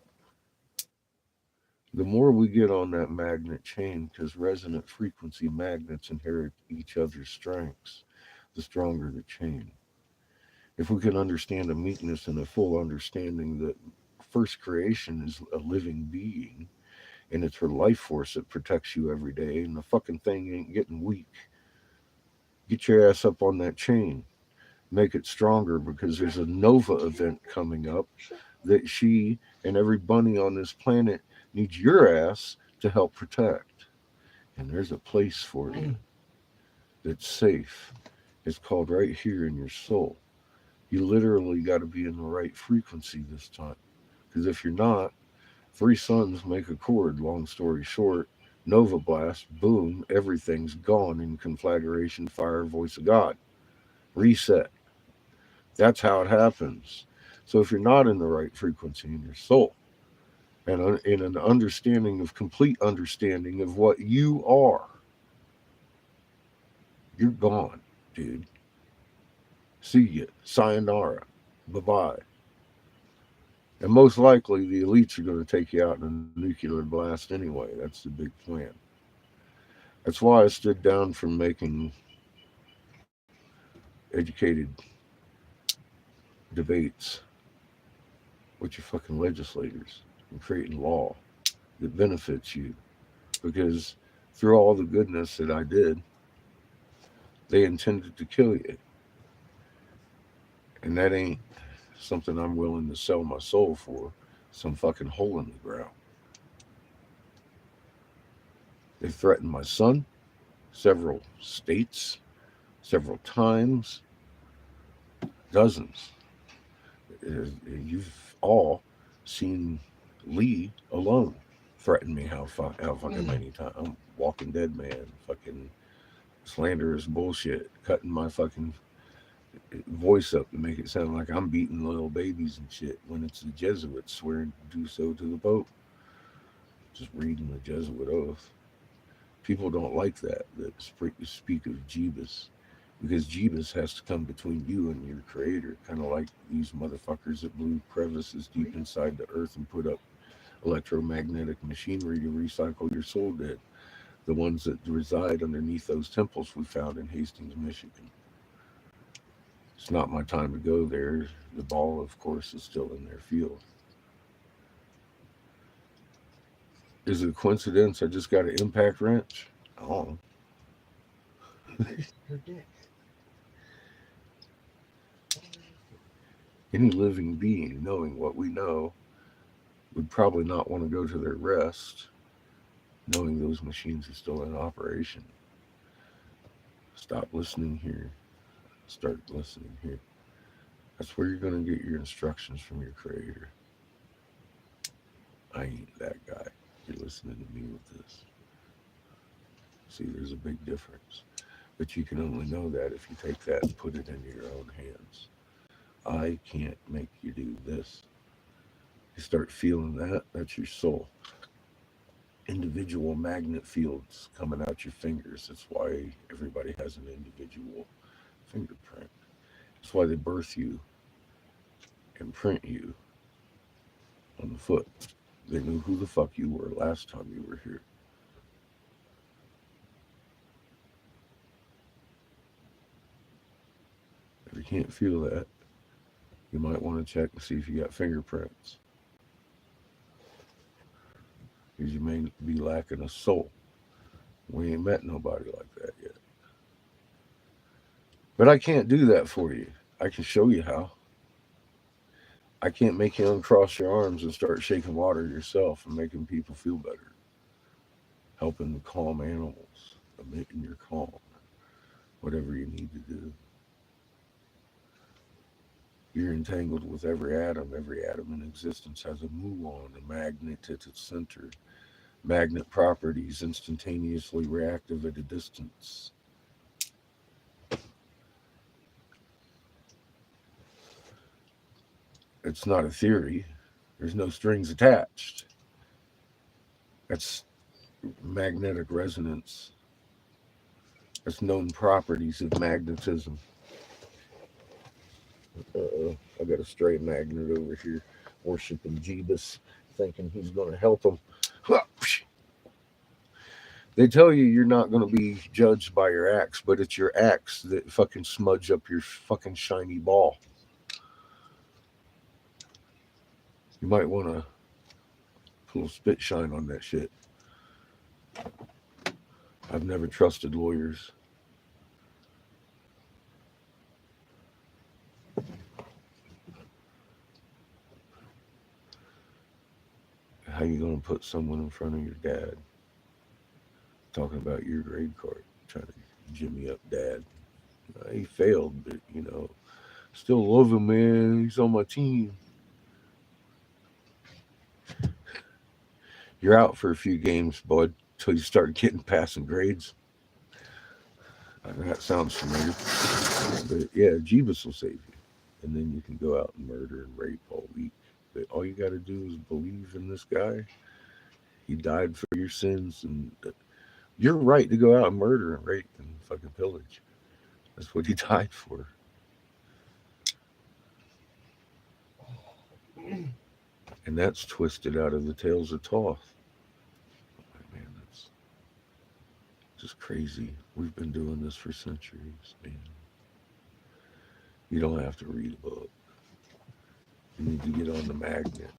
The more we get on that magnet chain, because resonant frequency magnets inherit each other's strengths, the stronger the chain. If we can understand a meekness and a full understanding that first creation is a living being and it's her life force that protects you every day, and the fucking thing ain't getting weak, get your ass up on that chain. Make it stronger because there's a Nova event coming up that she and every bunny on this planet needs your ass to help protect. And there's a place for you that's safe. It's called right here in your soul. You literally got to be in the right frequency this time. Because if you're not, three suns make a chord, long story short. Nova blast, boom, everything's gone in conflagration, fire, voice of God. Reset. That's how it happens. So if you're not in the right frequency in your soul, and in an understanding of complete understanding of what you are, you're gone, dude. See ya. Sayonara. Bye bye. And most likely, the elites are going to take you out in a nuclear blast anyway. That's the big plan. That's why I stood down from making educated debates with your fucking legislators and creating law that benefits you. Because through all the goodness that I did, they intended to kill you. And that ain't something I'm willing to sell my soul for. Some fucking hole in the ground. They threatened my son several states, several times, dozens. You've all seen Lee alone threaten me how fucking many times. I'm Walking Dead man, fucking slanderous bullshit, cutting my fucking voice up to make it sound like I'm beating little babies and shit when it's the Jesuits swearing to do so to the Pope. Just reading the Jesuit oath. People don't like that speak of Jeebus, because Jeebus has to come between you and your creator, kind of like these motherfuckers that blew crevices deep inside the earth and put up electromagnetic machinery to recycle your soul did. The ones that reside underneath those temples we found in Hastings, Michigan. It's not my time to go there. The ball, of course, is still in their field. Is it a coincidence I just got an impact wrench? Oh, Your dick. any living being, knowing what we know, would probably not want to go to their rest, knowing those machines are still in operation. Stop listening here. Start listening here. That's where you're going to get your instructions from your creator. I ain't that guy. You're listening to me with this. See, there's a big difference. But you can only know that if you take that and put it into your own hands. I can't make you do this. You start feeling that, that's your soul. Individual magnet fields coming out your fingers. That's why everybody has an individual fingerprint. That's why they birth you and print you on the foot. They knew who the fuck you were last time you were here. If you can't feel that, you might want to check and see if you got fingerprints. Because you may be lacking a soul. We ain't met nobody like that yet. But I can't do that for you. I can show you how. I can't make you uncross your arms and start shaking water yourself and making people feel better. Helping to calm animals, emitting your calm, whatever you need to do. You're entangled with every atom. Every atom in existence has a muon, a magnet at its center. Magnet properties instantaneously reactive at a distance. It's not a theory. There's no strings attached. That's magnetic resonance. That's known properties of magnetism. I got a stray magnet over here worshiping Jeebus, thinking he's going to help him. They tell you you're not going to be judged by your acts, but it's your acts that fucking smudge up your fucking shiny ball. You might want to put a little spit shine on that shit. I've never trusted lawyers. How you going to put someone in front of your dad talking about your grade card, trying to jimmy up dad? He failed, but still love him, man. He's on my team. You're out for a few games, bud, till you start getting passing grades. That sounds familiar. But yeah, Jeebus will save you. And then you can go out and murder and rape all week. But all you got to do is believe in this guy. He died for your sins. And you're right to go out and murder and rape and fucking pillage. That's what he died for. And that's twisted out of the Tales of Toth. Man, that's just crazy. We've been doing this for centuries, man. You don't have to read a book. You need to get on the magnet.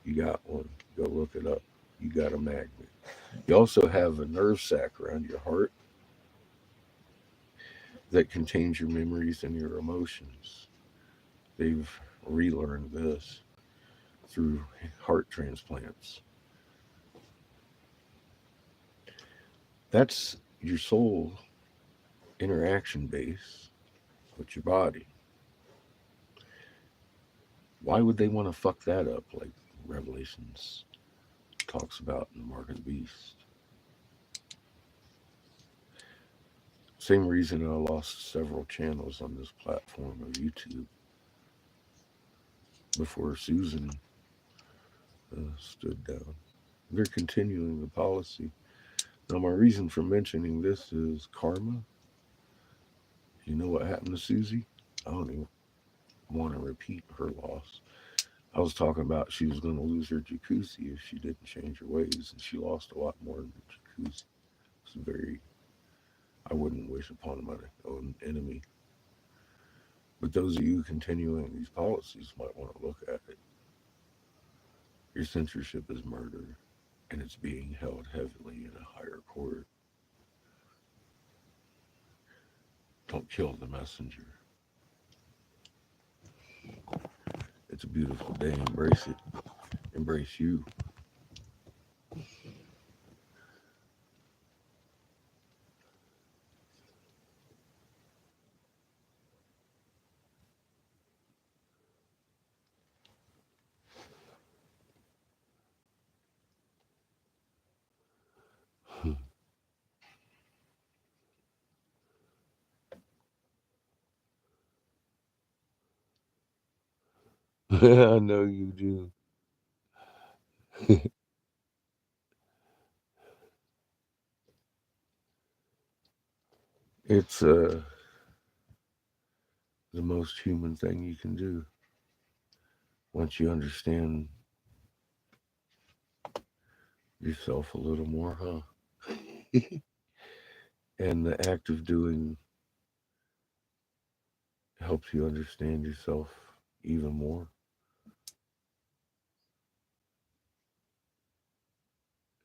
You got one. Go look it up. You got a magnet. You also have a nerve sac around your heart that contains your memories and your emotions. They've relearned this through heart transplants. That's your soul interaction base with your body. Why would they want to fuck that up like Revelations talks about in the Mark of the Beast? Same reason I lost several channels on this platform of YouTube before Susan stood down. They're continuing the policy. Now, my reason for mentioning this is karma. You know what happened to Susie? I don't even want to repeat her loss. I was talking about she was going to lose her jacuzzi if she didn't change her ways, and she lost a lot more than the jacuzzi. It's very, I wouldn't wish upon my own enemy. But those of you continuing these policies might want to look at it. Your censorship is murder, and it's being held heavily in a higher court. Don't kill the messenger. It's a beautiful day. Embrace it. Embrace you. I know you do. It's the most human thing you can do once you understand yourself a little more, huh? And the act of doing helps you understand yourself even more.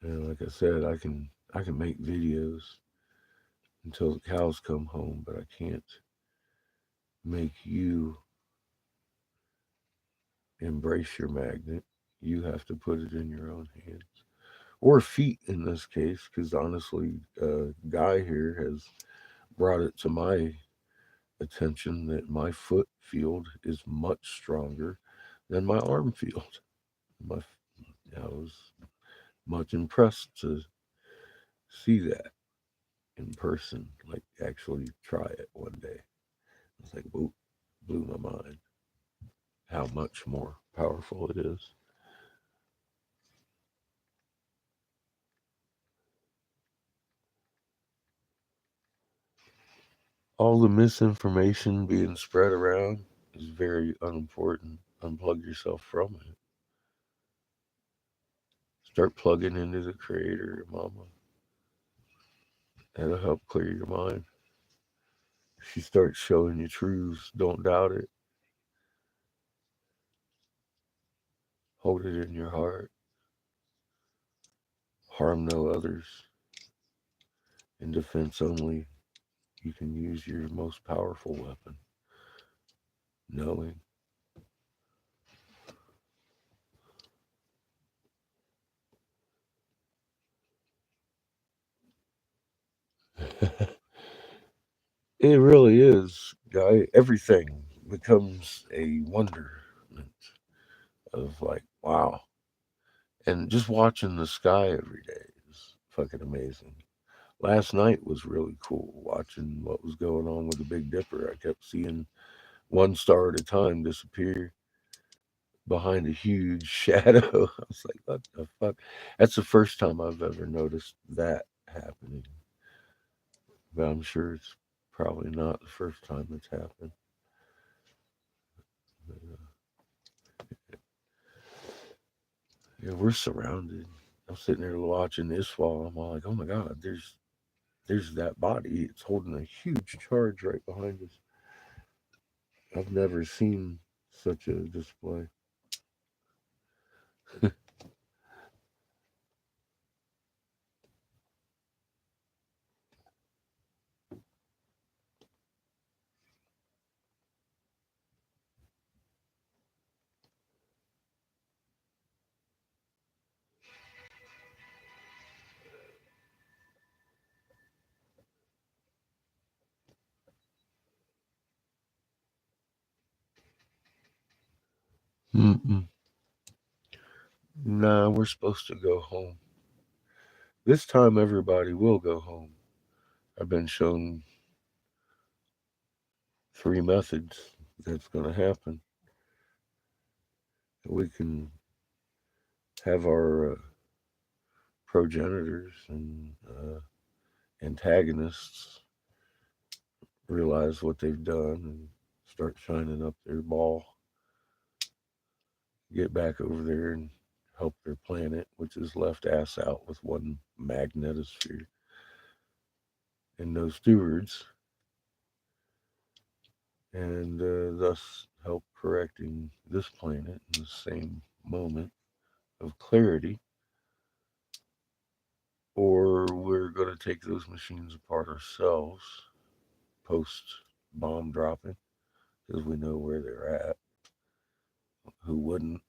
And like I said, I can make videos until the cows come home, but I can't make you embrace your magnet. You have to put it in your own hands. Or feet in this case, because honestly, Guy here has brought it to my attention that my foot field is much stronger than my arm field. My, I was much impressed to see that in person, like actually try it one day. It's like, whoa, blew my mind how much more powerful it is. All the misinformation being spread around is very unimportant. Unplug yourself from it. Start plugging into the Creator, Mama. That'll help clear your mind. She starts showing you truths. Don't doubt it. Hold it in your heart. Harm no others. In defense only, you can use your most powerful weapon, knowing. It really is, guy. Everything becomes a wonderment of like, wow. And just watching the sky every day is fucking amazing. Last night was really cool watching what was going on with the Big Dipper. I kept seeing one star at a time disappear behind a huge shadow. I was like, what the fuck? That's the first time I've ever noticed that happening. But I'm sure it's probably not the first time it's happened. But, yeah, we're surrounded. I'm sitting there watching this fall. I'm all like, oh my god, there's that body. It's holding a huge charge right behind us. I've never seen such a display. Mm-mm. Nah, we're supposed to go home. This time, everybody will go home. I've been shown three methods that's going to happen. We can have our progenitors and antagonists realize what they've done and start shining up their ball, get back over there and help their planet, which is left ass out with one magnetosphere and no stewards, and thus help correcting this planet in the same moment of clarity. Or we're going to take those machines apart ourselves post bomb dropping because we know where they're at. Who wouldn't?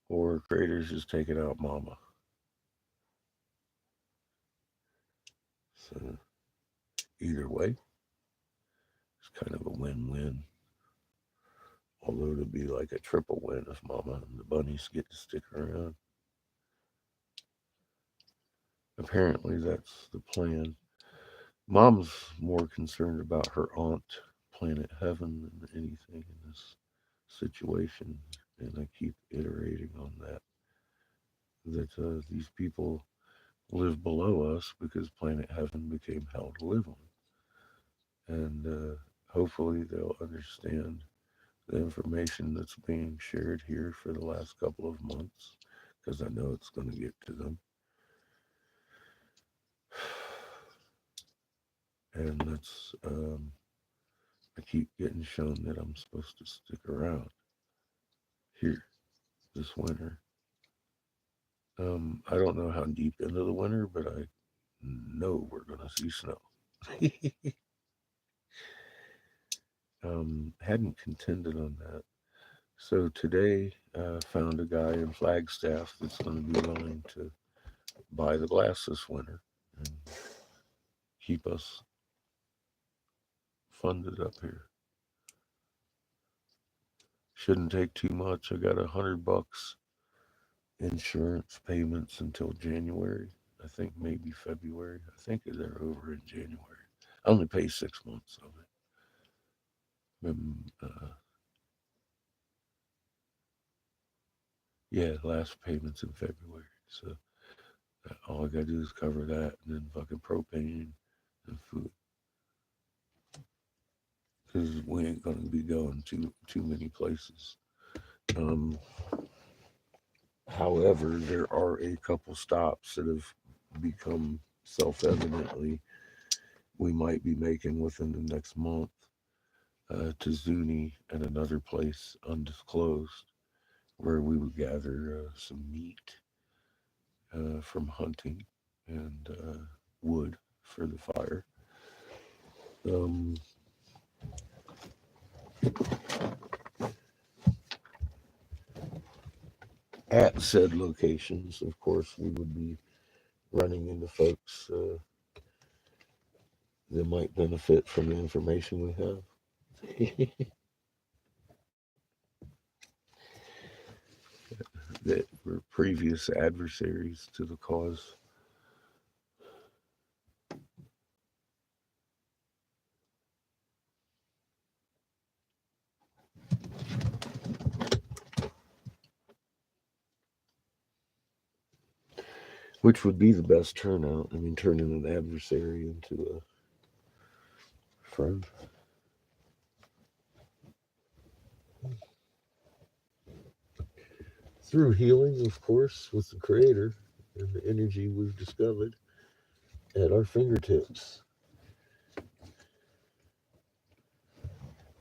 Or creators just taking out mama. So either way, it's kind of a win-win. Although it'll be like a triple win if mama and the bunnies get to stick around. Apparently that's the plan. Mom's more concerned about her aunt, planet heaven, than anything in this situation. And I keep iterating on that. That these people live below us because planet heaven became hell to live on. And hopefully they'll understand the information that's being shared here for the last couple of months because I know it's going to get to them. And that's, I keep getting shown that I'm supposed to stick around here this winter. I don't know how deep into the winter, but I know we're going to see snow. Hadn't contended on that. So today, found a guy in Flagstaff that's going to be willing to buy the glass this winter and keep us funded up here. Shouldn't take too much. I got $100 insurance payments until January. I think maybe February. I think they're over in January. I only pay 6 months of it. Yeah, last payments in February. So all I gotta do is cover that, and then fucking propane and food, because we ain't gonna be going too many places. Um, However, there are a couple stops that have become self-evidently we might be making within the next month to Zuni and another place undisclosed where we would gather some meat from hunting and wood for the fire. Um, at said locations, of course, we would be running into folks that might benefit from the information we have. That were previous adversaries to the cause. Which would be the best turnout. I mean, turning an adversary into a friend. Through healing, of course, with the Creator and the energy we've discovered at our fingertips.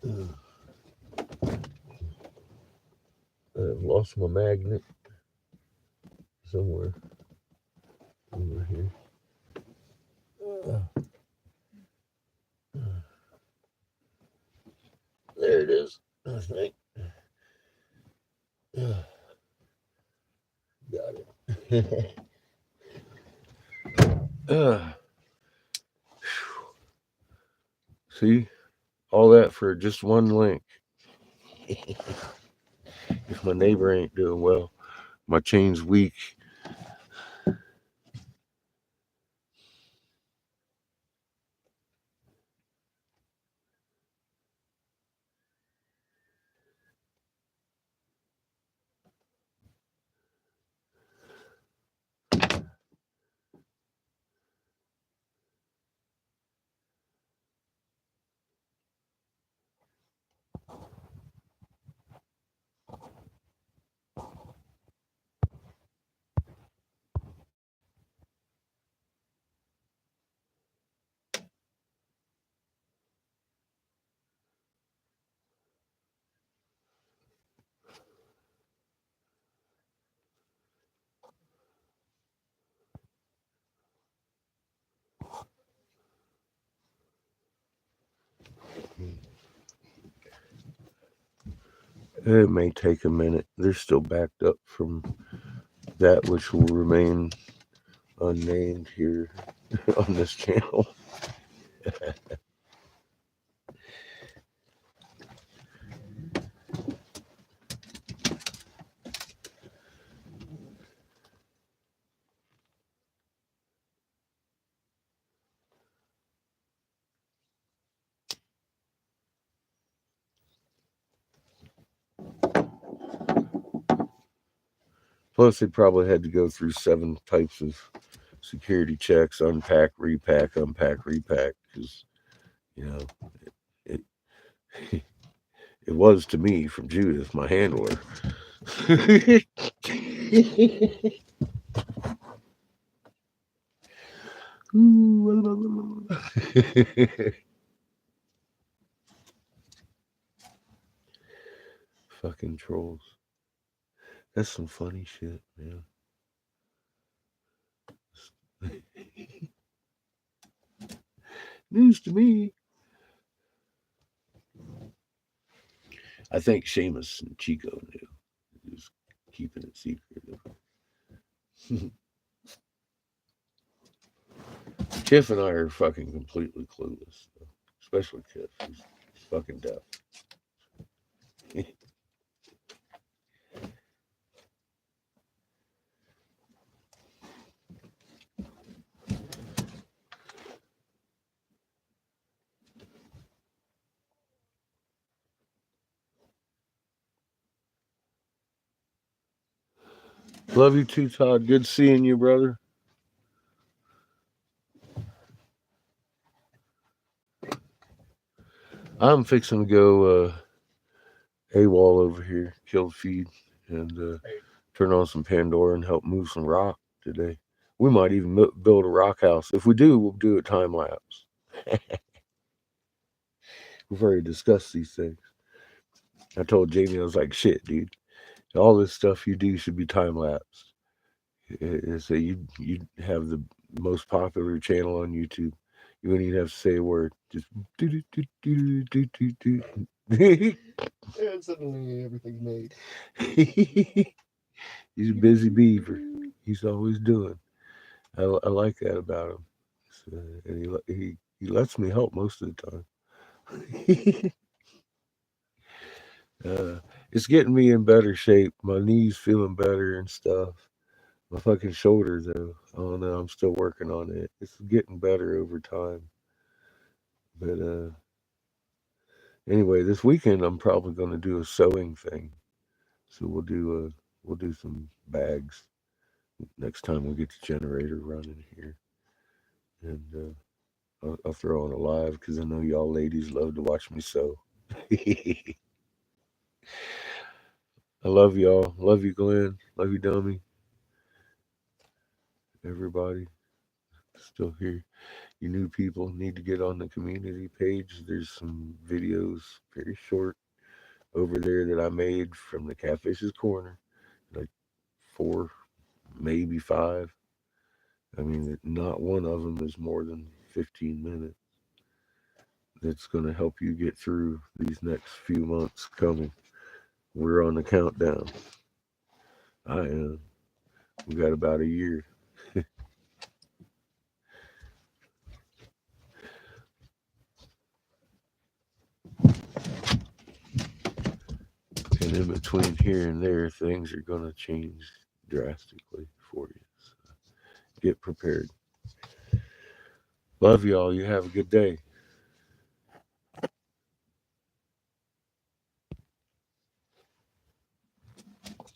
I've lost my magnet somewhere over here. There it is, I think. Got it. See, all that for just one link. If my neighbor ain't doing well, my chain's weak. It may take a minute. They're still backed up from that which will remain unnamed here on this channel. Plus, they probably had to go through 7 types of security checks, unpack, repack, because, you know, it, it was to me from Judith, my handler. Fucking trolls. That's some funny shit, man. News to me. I think Seamus and Chico knew. He was keeping it secret. Tiff and I are fucking completely clueless, especially Tiff. He's fucking deaf. Love you too, Todd. Good seeing you, brother. I'm fixing to go AWOL over here, kill the feed, and turn on some Pandora and help move some rock today. We might even build a rock house. If we do, we'll do it time lapse. We've already discussed these things. I told Jamie, I was like, shit, dude, all this stuff you do should be time lapse. So you have the most popular channel on YouTube. You wouldn't even have to say a word. Just do do do do do do do. And suddenly everything's made. He's a busy beaver. He's always doing. I like that about him. So, and he lets me help most of the time. It's getting me in better shape. My knees feeling better and stuff. My fucking shoulder though. I don't know. I'm still working on it. It's getting better over time. But anyway, this weekend I'm probably going to do a sewing thing. So we'll do some bags next time we get the generator running here, and I'll throw on a live because I know y'all ladies love to watch me sew. I love y'all. Love you, Glenn. Love you, Dummy. Everybody still here. You new people need to get on the community page. There's some videos, very short, over there that I made from the Catfish's Corner, like 4, maybe 5. I mean, not one of them is more than 15 minutes. That's going to help you get through these next few months coming. We're on the countdown. I am. We got about a year. And in between here and there, things are going to change drastically for you. So get prepared. Love y'all. You have a good day.